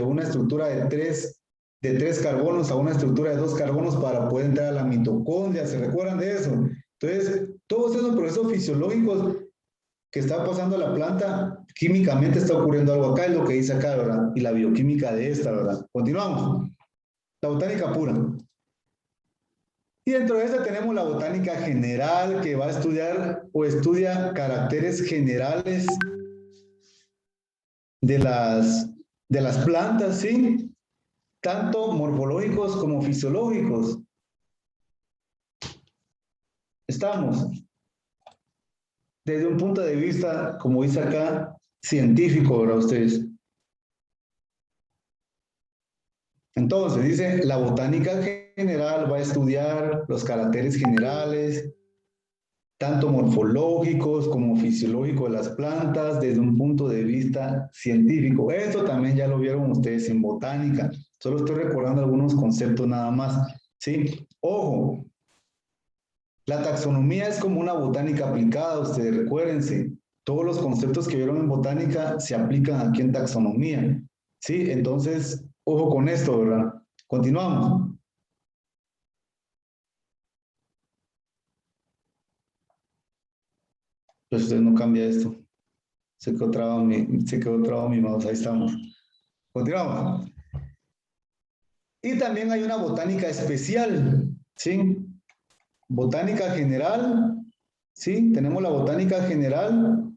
[SPEAKER 1] una estructura de tres carbonos a una estructura de 2 carbonos para poder entrar a la mitocondria, ¿se recuerdan de eso? Entonces, todos esos procesos fisiológicos que está pasando la planta, químicamente está ocurriendo algo acá, es lo que dice acá, ¿verdad? Y la bioquímica de esta, ¿verdad? Continuamos. La botánica pura. Y dentro de esta tenemos la botánica general, que va a estudiar o estudia caracteres generales de las plantas, ¿sí? Tanto morfológicos como fisiológicos. Estamos desde un punto de vista, como dice acá, científico, ¿verdad ustedes? Entonces, dice, la botánica general va a estudiar los caracteres generales, tanto morfológicos como fisiológicos de las plantas, desde un punto de vista científico. Esto también ya lo vieron ustedes en botánica. Solo estoy recordando algunos conceptos nada más, ¿sí? Ojo, la taxonomía es como una botánica aplicada, ustedes recuérdense. Todos los conceptos que vieron en botánica se aplican aquí en taxonomía, ¿sí? Entonces, ojo con esto, ¿verdad? Continuamos. Pues usted no cambia esto. Se quedó trabado mi mouse, ahí estamos. Continuamos. Y también hay una botánica especial, ¿sí? Botánica general, ¿sí? Tenemos la botánica general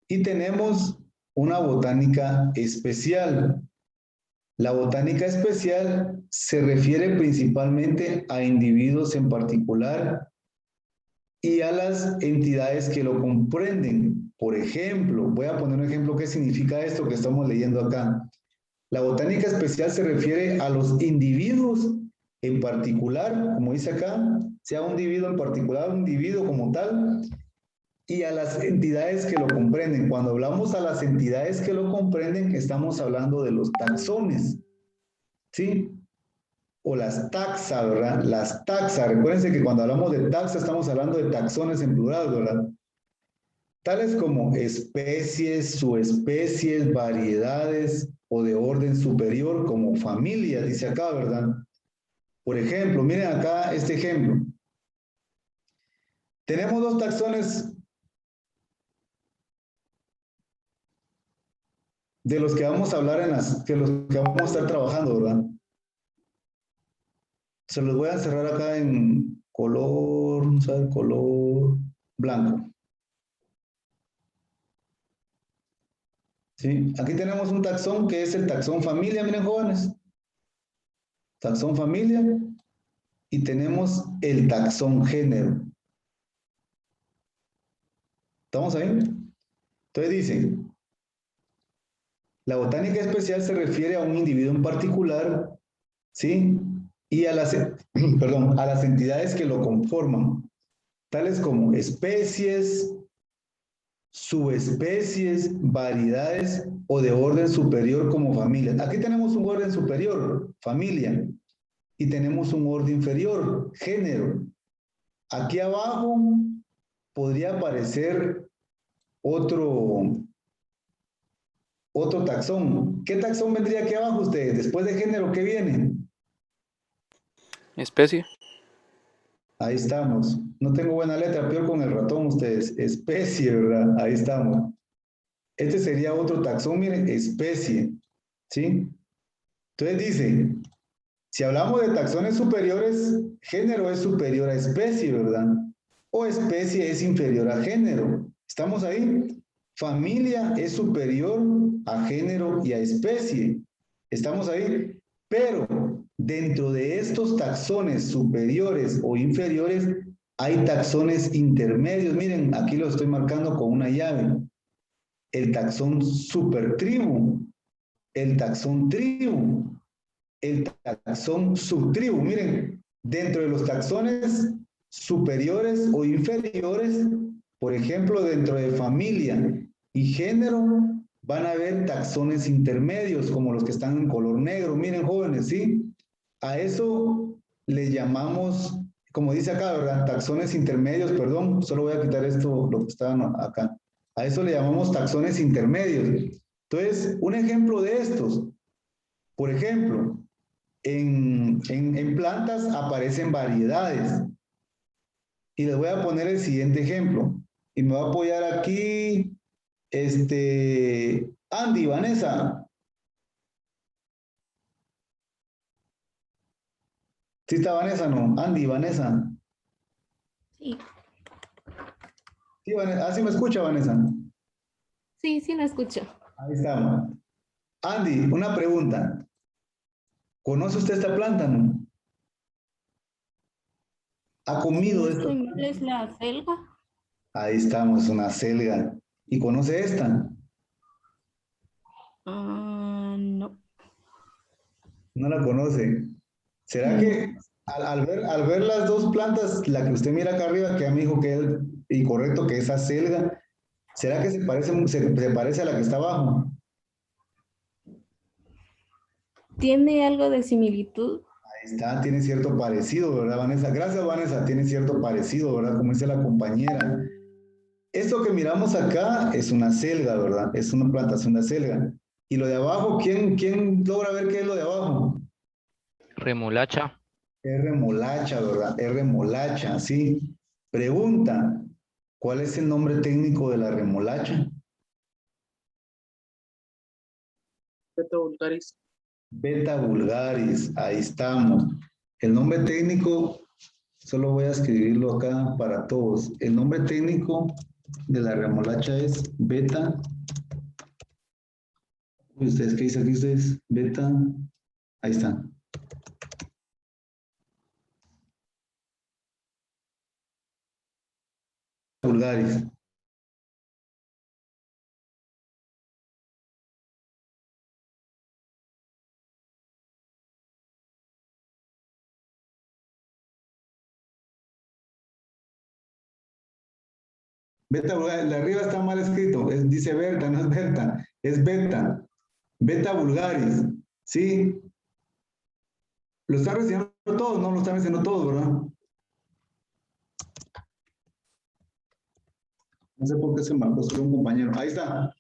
[SPEAKER 1] y tenemos una botánica especial. La botánica especial se refiere principalmente a individuos en particular y a las entidades que lo comprenden. Por ejemplo, voy a poner un ejemplo. ¿Qué significa esto que estamos leyendo acá? La botánica especial se refiere a los individuos en particular, como dice acá, sea un individuo en particular, un individuo como tal, y a las entidades que lo comprenden. Cuando hablamos a las entidades que lo comprenden, estamos hablando de los taxones, ¿sí? O las taxa, ¿verdad? Las taxa, recuérdense que cuando hablamos de taxa estamos hablando de taxones en plural, ¿verdad? Tales como especies, subespecies, variedades o de orden superior como familias, dice acá, ¿verdad? Por ejemplo, miren acá este ejemplo. Tenemos 2 taxones de los que vamos a hablar de los que vamos a estar trabajando, ¿verdad? Se los voy a cerrar acá en color, vamos a ver, color blanco. ¿Sí? Aquí tenemos un taxón que es el taxón familia, miren jóvenes. Taxón familia. Y tenemos el taxón género. ¿Estamos ahí? Entonces dice, la botánica especial se refiere a un individuo en particular, ¿sí? Y a las, perdón, a las entidades que lo conforman, tales como especies, subespecies, variedades o de orden superior como familia. Aquí tenemos un orden superior, familia, y tenemos un orden inferior, género. Aquí abajo podría aparecer otro taxón. ¿Qué taxón vendría aquí abajo ustedes? Después de género, ¿qué viene?
[SPEAKER 3] Especie.
[SPEAKER 1] Ahí estamos. No tengo buena letra, peor con el ratón ustedes. Especie, ¿verdad? Ahí estamos. Este sería otro taxón, miren, especie. ¿Sí? Entonces dice, si hablamos de taxones superiores, género es superior a especie, ¿verdad? O especie es inferior a género. ¿Estamos ahí? Familia es superior a género y a especie. ¿Estamos ahí? Pero dentro de estos taxones superiores o inferiores, hay taxones intermedios. Miren, aquí lo estoy marcando con una llave. El taxón supertribu, el taxón tribu, el taxón subtribu. Miren, dentro de los taxones superiores o inferiores, por ejemplo, dentro de familia y género, van a haber taxones intermedios, como los que están en color negro. Miren, jóvenes, ¿sí? A eso le llamamos, como dice acá, ¿verdad? Taxones intermedios, perdón, solo voy a quitar esto, lo que está acá. A eso le llamamos taxones intermedios. Entonces, un ejemplo de estos, por ejemplo, en plantas aparecen variedades. Y les voy a poner el siguiente ejemplo. Y me voy a apoyar aquí, Andy, Vanessa. ¿Sí está Vanessa, no? Andy, Vanessa.
[SPEAKER 11] Sí.
[SPEAKER 1] Sí, Vanessa. ¿Ah, sí me escucha, Vanessa?
[SPEAKER 11] Sí, sí lo escucho.
[SPEAKER 1] Ahí estamos. Andy, una pregunta. ¿Conoce usted esta planta, no? ¿Ha comido esto?
[SPEAKER 11] ¿Cuál es la selga?
[SPEAKER 1] Ahí estamos, una selga. ¿Y conoce esta?
[SPEAKER 11] No.
[SPEAKER 1] No la conoce. ¿Será que al ver las dos plantas, la que usted mira acá arriba, que ya me dijo que es incorrecto, que esa selga, ¿será que se parece a la que está abajo?
[SPEAKER 11] ¿Tiene algo de similitud?
[SPEAKER 1] Ahí está, tiene cierto parecido, ¿verdad, Vanessa? Gracias, Vanessa, tiene cierto parecido, ¿verdad? Como dice la compañera. Esto que miramos acá es una selga, ¿verdad? Es una planta, es una selga. Y lo de abajo, ¿quién logra ver qué es lo de abajo?
[SPEAKER 12] Remolacha.
[SPEAKER 1] Es remolacha, ¿verdad? Es remolacha, sí. Pregunta, ¿cuál es el nombre técnico de la remolacha?
[SPEAKER 10] Beta vulgaris.
[SPEAKER 1] Beta vulgaris, ahí estamos. El nombre técnico, solo voy a escribirlo acá para todos. El nombre técnico de la remolacha es beta. ¿Ustedes qué dicen aquí ustedes? Beta, ahí está. Vulgaris. Beta vulgaris, la arriba está mal escrito, dice Berta, no es Berta, es Beta. Beta vulgaris, ¿sí? ¿Lo están recibiendo todos? No lo están recibiendo todos, ¿verdad? No sé por qué se marcó solo un compañero. Ahí está.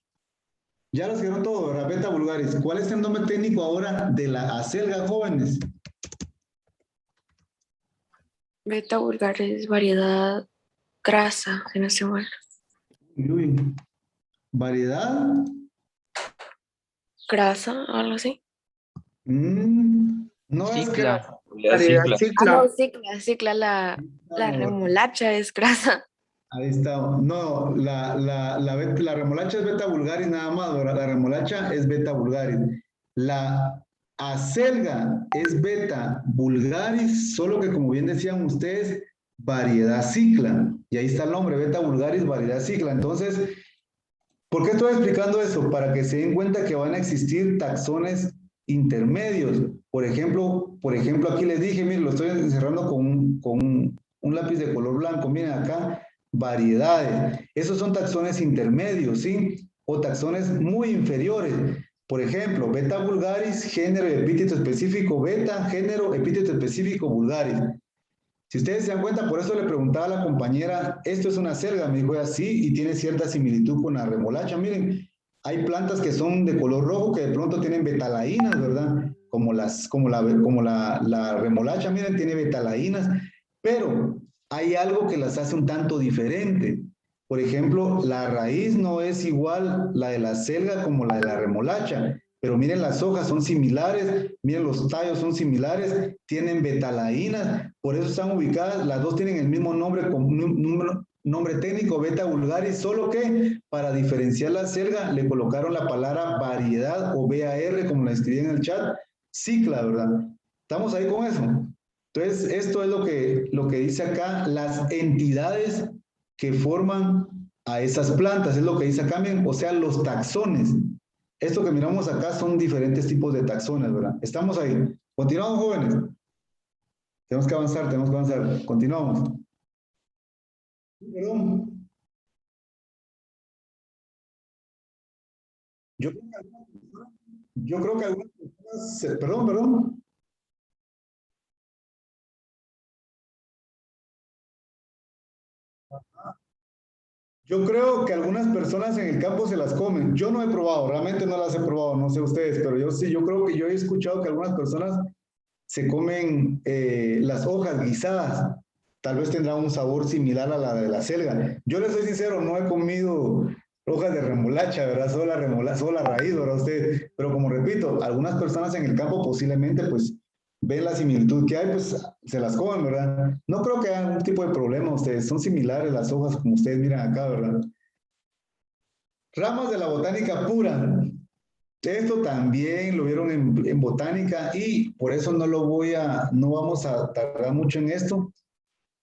[SPEAKER 1] Ya lo escribieron todos, ¿verdad? Beta vulgaris. ¿Cuál es el nombre técnico ahora de la acelga, jóvenes?
[SPEAKER 13] Beta vulgaris, variedad grasa, si no se mal.
[SPEAKER 1] Uy. ¿Variedad?
[SPEAKER 13] Grasa, algo así.
[SPEAKER 1] No es que
[SPEAKER 10] Variedad cicla.
[SPEAKER 13] No, cicla, la remolacha es grasa.
[SPEAKER 1] Ahí está. No, la remolacha es beta vulgaris nada más, ¿verdad? La remolacha es beta vulgaris. La acelga es beta vulgaris, solo que como bien decían ustedes, variedad cicla. Y ahí está el nombre, beta vulgaris, variedad cicla. Entonces, ¿por qué estoy explicando eso? Para que se den cuenta que van a existir taxones intermedios. Por ejemplo, aquí les dije, miren, lo estoy encerrando con un lápiz de color blanco. Miren acá, variedades. Esos son taxones intermedios, ¿sí? O taxones muy inferiores. Por ejemplo, beta vulgaris, género y epíteto específico beta, género, epíteto específico vulgaris. Si ustedes se dan cuenta, por eso le preguntaba a la compañera, ¿esto es una selga? Me dijo así y tiene cierta similitud con la remolacha. Miren, hay plantas que son de color rojo que de pronto tienen betalainas, ¿verdad? Como la remolacha, miren, tiene betalainas, pero hay algo que las hace un tanto diferente. Por ejemplo, la raíz no es igual la de la selga como la de la remolacha. pero miren, las hojas son similares, miren, los tallos son similares, tienen betalainas, por eso están ubicadas, las dos tienen el mismo nombre, nombre técnico, beta vulgaris, solo que para diferenciar la selga le colocaron la palabra variedad o VAR, como la escribí en el chat, cicla, ¿verdad? ¿Estamos ahí con eso? Entonces, esto es lo que dice acá, las entidades que forman a esas plantas, es lo que dice acá, bien, o sea, los taxones. Esto que miramos acá son diferentes tipos de taxones, ¿verdad? Estamos ahí. Continuamos, jóvenes. Tenemos que avanzar. Continuamos. Perdón. Yo creo que algunas personas, perdón. Yo creo que algunas personas en el campo se las comen. Yo no he probado, realmente no las he probado, no sé ustedes, pero yo sí, yo creo que yo he escuchado que algunas personas se comen las hojas guisadas. Tal vez tendrá un sabor similar a la de la selga. Yo les soy sincero, no he comido hojas de remolacha, ¿verdad? Solo la raíz, ¿verdad? Usted, pero como repito, algunas personas en el campo posiblemente pues ven la similitud que hay, pues se las comen, ¿verdad? No creo que haya algún tipo de problema ustedes, son similares las hojas como ustedes miran acá, ¿verdad? Ramas de la botánica pura. Esto también lo vieron en botánica y por eso no vamos a tardar mucho en esto.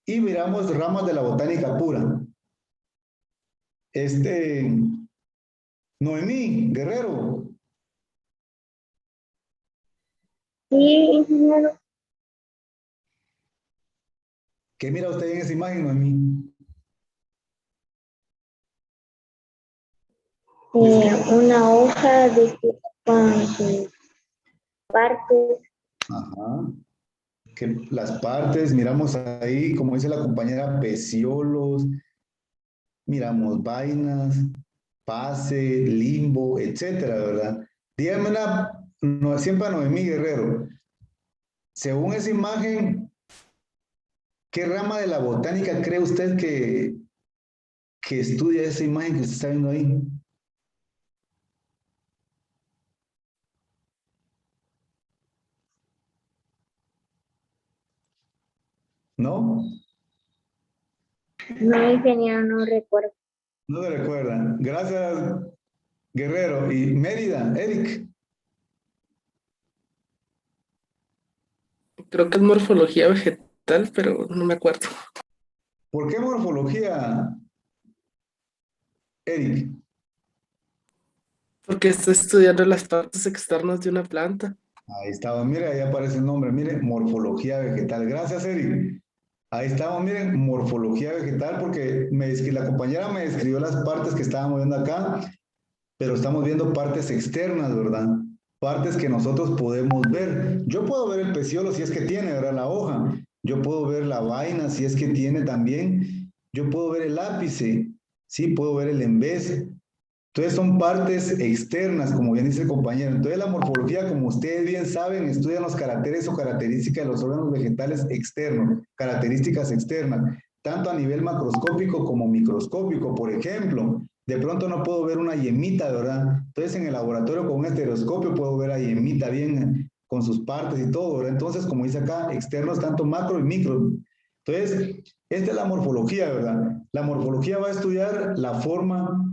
[SPEAKER 1] Y miramos ramas de la botánica pura. Noemí Guerrero.
[SPEAKER 14] Sí, ingeniero.
[SPEAKER 1] ¿Qué mira usted en esa imagen, Noemí?
[SPEAKER 14] Una hoja de con sus partes.
[SPEAKER 1] Ajá. Que las partes, miramos ahí, como dice la compañera, peciolos, miramos vainas, pase, limbo, etcétera, ¿verdad? Dígame siempre a Noemí Guerrero. Según esa imagen, ¿qué rama de la botánica cree usted que estudia esa imagen que usted está viendo ahí? ¿No?
[SPEAKER 14] No, ingeniero, no recuerdo.
[SPEAKER 1] No se recuerdan. Gracias, Guerrero. Y Mérida, Eric.
[SPEAKER 10] Creo que es morfología vegetal, pero no me acuerdo.
[SPEAKER 1] ¿Por qué morfología, Eric?
[SPEAKER 10] Porque está estudiando las partes externas de una planta.
[SPEAKER 1] Ahí estaba, mire, ahí aparece el nombre, mire, morfología vegetal. Gracias, Eric. Ahí estamos, miren, morfología vegetal, porque la compañera me describió las partes que estábamos viendo acá, pero estamos viendo partes externas, ¿verdad? Partes que nosotros podemos ver. Yo puedo ver el peciolo si es que tiene, ¿verdad? La hoja. Yo puedo ver la vaina si es que tiene también. Yo puedo ver el ápice, sí, puedo ver el embés. Entonces son partes externas, como bien dice el compañero. Entonces la morfología, como ustedes bien saben, estudian los caracteres o características de los órganos vegetales externos, características externas, tanto a nivel macroscópico como microscópico. Por ejemplo, de pronto no puedo ver una yemita, ¿verdad? Entonces en el laboratorio con un estereoscopio puedo ver a yemita bien con sus partes y todo, ¿verdad? Entonces, como dice acá, externos tanto macro y micro. Entonces, esta es la morfología, ¿verdad? La morfología va a estudiar la forma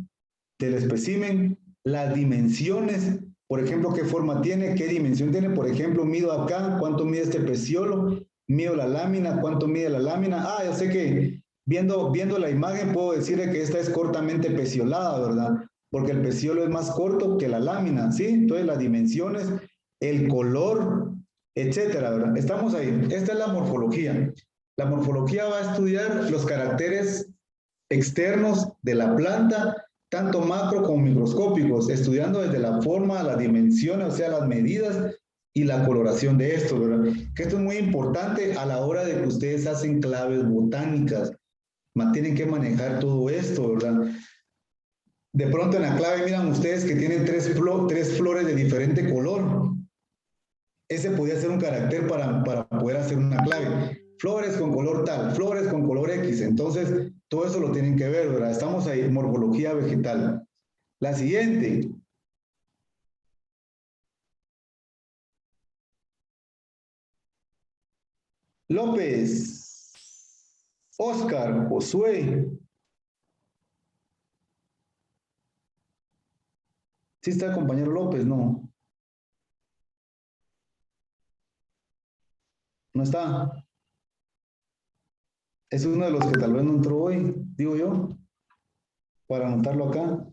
[SPEAKER 1] del espécimen, las dimensiones, por ejemplo, qué forma tiene, qué dimensión tiene, por ejemplo, mido acá, cuánto mide este peciolo, mido la lámina, cuánto mide la lámina. Ah, yo sé que viendo la imagen puedo decir que esta es cortamente peciolada, ¿verdad? Porque el peciolo es más corto que la lámina, ¿sí? Entonces las dimensiones, el color, etcétera, ¿verdad? Estamos ahí. Esta es la morfología. La morfología va a estudiar los caracteres externos de la planta, tanto macro como microscópicos, estudiando desde la forma, las dimensiones, o sea, las medidas y la coloración de esto, ¿verdad? Que esto es muy importante a la hora de que ustedes hacen claves botánicas. Tienen que manejar todo esto, ¿verdad? De pronto en la clave miran ustedes que tienen tres flores de diferente color. Ese podría ser un carácter para poder hacer una clave. Flores con color tal, flores con color X. Entonces, todo eso lo tienen que ver, ¿verdad? Estamos ahí, morfología vegetal. La siguiente. López. Oscar, Josué. ¿Sí está el compañero López? No. No está. Es uno de los que tal vez no entró hoy, digo yo, para anotarlo acá.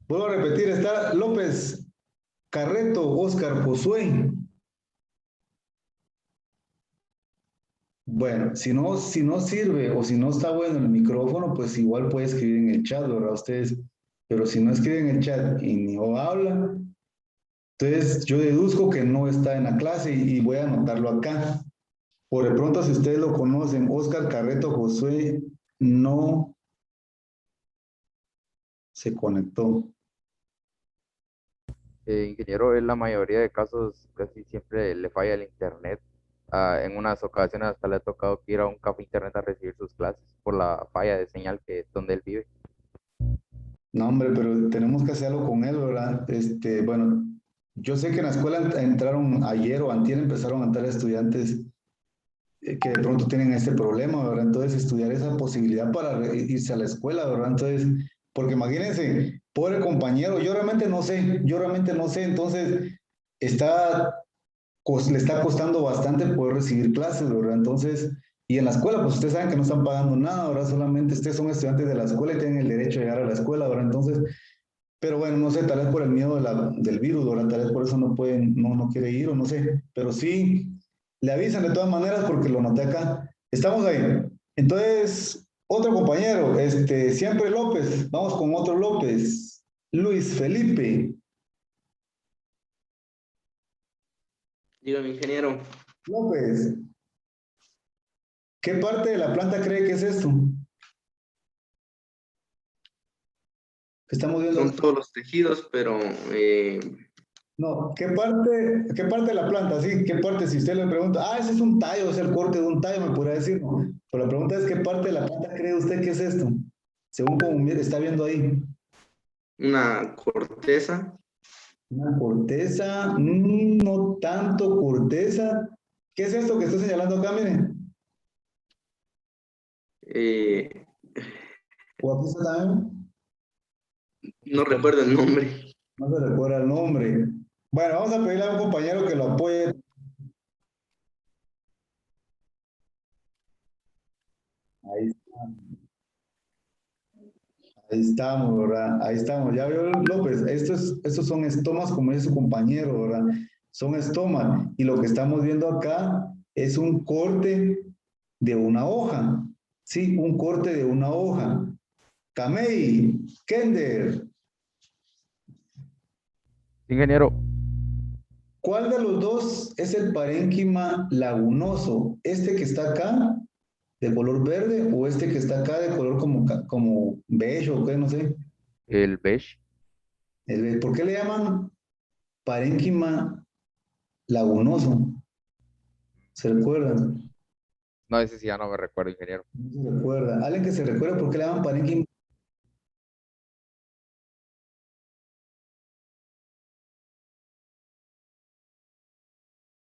[SPEAKER 1] Vuelvo a repetir, está López, Carreto, Oscar, Josué. Bueno, si no sirve o si no está bueno el micrófono, pues igual puede escribir en el chat, ¿verdad? Ustedes, pero si no escribe en el chat y no habla, entonces yo deduzco que no está en la clase y voy a anotarlo acá. Por de pronto, si ustedes lo conocen, Oscar, Carreto, Josué, no se conectó.
[SPEAKER 5] Ingeniero, en la mayoría de casos casi siempre le falla el internet. En unas ocasiones hasta le ha tocado ir a un café internet a recibir sus clases por la falla de señal que donde él vive.
[SPEAKER 1] No, hombre, pero tenemos que hacerlo con él, ¿verdad? Bueno, yo sé que en la escuela entraron ayer o antier, empezaron a entrar estudiantes que de pronto tienen este problema, ¿verdad? Entonces, estudiar esa posibilidad para irse a la escuela, ¿verdad? Entonces, porque imagínense, pobre compañero, yo realmente no sé, entonces, le está costando bastante poder recibir clases, ¿verdad? Entonces, y en la escuela, pues ustedes saben que no están pagando nada, ¿verdad? Solamente ustedes son estudiantes de la escuela y tienen el derecho a llegar a la escuela, ¿verdad? Entonces, pero bueno, no sé, tal vez por el miedo del virus, ¿verdad? Tal vez por eso no pueden, no quiere ir o no sé, pero sí, le avisan de todas maneras porque lo noté acá. Estamos ahí. Entonces, otro compañero, siempre López, vamos con otro López. Luis Felipe.
[SPEAKER 10] Dígame, ingeniero.
[SPEAKER 1] López. ¿Qué parte de la planta cree que es esto? Estamos viendo.
[SPEAKER 10] Son todos los tejidos, pero
[SPEAKER 1] No, ¿qué parte de la planta? Sí, ¿qué parte? Si usted le pregunta, ese es un tallo, es el corte de un tallo, me podría decir, ¿no? Pero la pregunta es, ¿qué parte de la planta cree usted que es esto? Según como está viendo ahí.
[SPEAKER 10] una corteza.
[SPEAKER 1] Una corteza, no tanto corteza. ¿Qué es esto que está señalando acá, miren? ¿O aquí está también?
[SPEAKER 10] No recuerdo el nombre.
[SPEAKER 1] No se recuerda el nombre. Bueno, vamos a pedirle a un compañero que lo apoye. Ahí está. Ahí estamos, ¿verdad? Ahí estamos. Ya veo, López, estos son estomas, como dice su compañero, ¿verdad? Son estomas. Y lo que estamos viendo acá es un corte de una hoja. Sí, un corte de una hoja. Kamei, Kender.
[SPEAKER 5] Ingeniero.
[SPEAKER 1] ¿Cuál de los dos es el parénquima lagunoso? ¿Este que está acá, de color verde, o este que está acá, de color como beige o qué, no sé?
[SPEAKER 5] El beige.
[SPEAKER 1] ¿Por qué le llaman parénquima lagunoso? ¿Se recuerdan?
[SPEAKER 5] No, ese sí ya no me recuerdo, ingeniero.
[SPEAKER 1] No se recuerda. ¿Alguien que se recuerda por qué le llaman parénquima?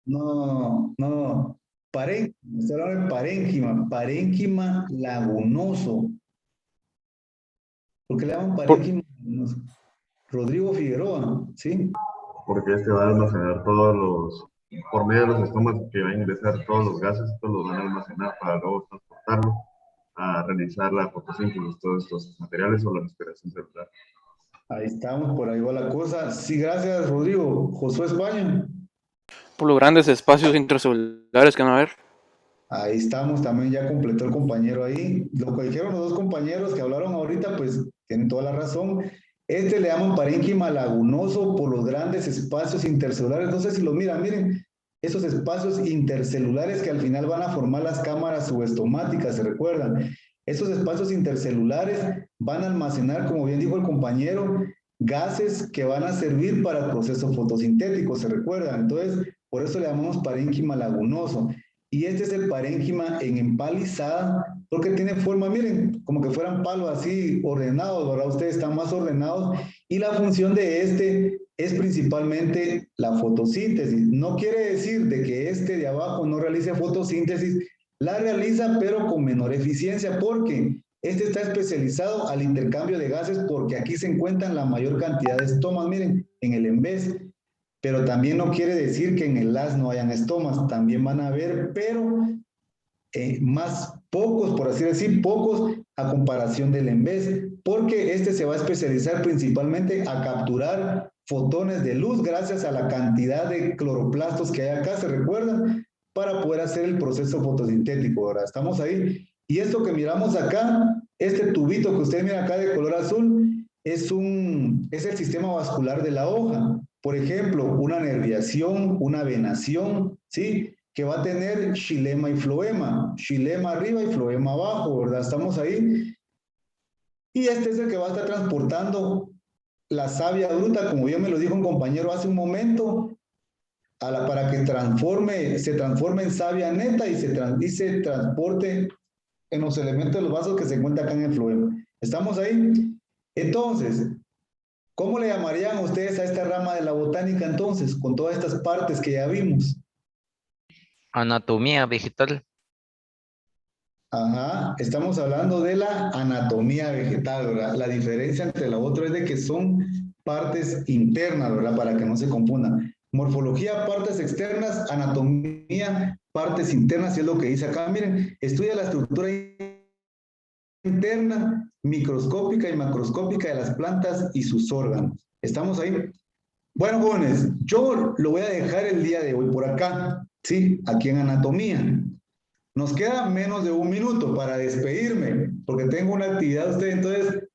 [SPEAKER 1] No. Parénquima, estoy hablando de parénquima lagunoso. ¿Por qué le llaman parénquima lagunoso? Rodrigo Figueroa, ¿sí?
[SPEAKER 15] Porque va a almacenar por medio de los estomas que va a ingresar todos los gases, estos los van a almacenar para luego transportarlo a realizar la fotosíntesis, todos estos materiales o la respiración celular.
[SPEAKER 1] Ahí estamos, por ahí va la cosa. Sí, gracias, Rodrigo. Josué España.
[SPEAKER 3] Por los grandes espacios intracelulares que van a haber.
[SPEAKER 1] Ahí estamos, también ya completó el compañero ahí. Lo que dijeron los dos compañeros que hablaron ahorita, pues tienen toda la razón. Le llaman parénquima lagunoso por los grandes espacios intercelulares. No sé si los miren, esos espacios intercelulares que al final van a formar las cámaras subestomáticas, ¿se recuerdan? Esos espacios intercelulares van a almacenar, como bien dijo el compañero, gases que van a servir para el proceso fotosintético, ¿se recuerdan? Entonces, por eso le llamamos parénquima lagunoso. Y este es el parénquima en empalizada, porque tiene forma, miren, como que fueran palos así ordenados, ¿verdad? Ustedes están más ordenados y la función de este es principalmente la fotosíntesis. No quiere decir de que este de abajo no realice fotosíntesis, la realiza pero con menor eficiencia porque este está especializado al intercambio de gases porque aquí se encuentran la mayor cantidad de estomas, miren, en el ENVES. Pero también no quiere decir que en el LAS no hayan estomas, también van a haber, pero más pocos, por así decir, pocos a comparación del ENVES, porque este se va a especializar principalmente a capturar fotones de luz gracias a la cantidad de cloroplastos que hay acá, ¿se recuerdan? Para poder hacer el proceso fotosintético, ¿verdad? Estamos ahí. Y esto que miramos acá, este tubito que ustedes miran acá de color azul, es el sistema vascular de la hoja. Por ejemplo, una nerviación, una venación, ¿sí? Que va a tener xilema y floema. Xilema arriba y floema abajo, ¿verdad? Estamos ahí. Y este es el que va a estar transportando la savia bruta, como bien me lo dijo un compañero hace un momento, para que se transforme en savia neta y se transporte en los elementos de los vasos que se encuentran acá en el floema. ¿Estamos ahí? Entonces, ¿cómo le llamarían ustedes a esta rama de la botánica entonces, con todas estas partes que ya vimos?
[SPEAKER 12] Anatomía vegetal.
[SPEAKER 1] Ajá, estamos hablando de la anatomía vegetal, ¿verdad? La diferencia entre la otra es de que son partes internas, ¿verdad? Para que no se confundan. Morfología, partes externas, anatomía, partes internas, y es lo que dice acá. Miren, estudia la estructura interna, microscópica y macroscópica de las plantas y sus órganos. ¿Estamos ahí? Bueno, jóvenes, yo lo voy a dejar el día de hoy por acá, ¿sí? Aquí en anatomía. Nos queda menos de 1 minuto para despedirme, porque tengo una actividad de ustedes, entonces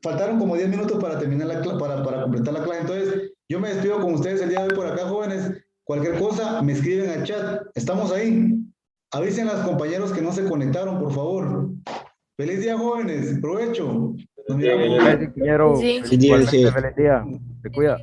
[SPEAKER 1] faltaron como 10 minutos para terminar para completar la clase. Entonces, yo me despido con ustedes el día de hoy por acá, jóvenes. Cualquier cosa, me escriben al chat. ¿Estamos ahí? Avisen a los compañeros que no se conectaron, por favor. ¡Feliz día, jóvenes! ¡Provecho! Nos miramos.
[SPEAKER 5] Gracias, ingeniero.
[SPEAKER 13] Sí.
[SPEAKER 5] Igualmente, feliz día. Se cuida.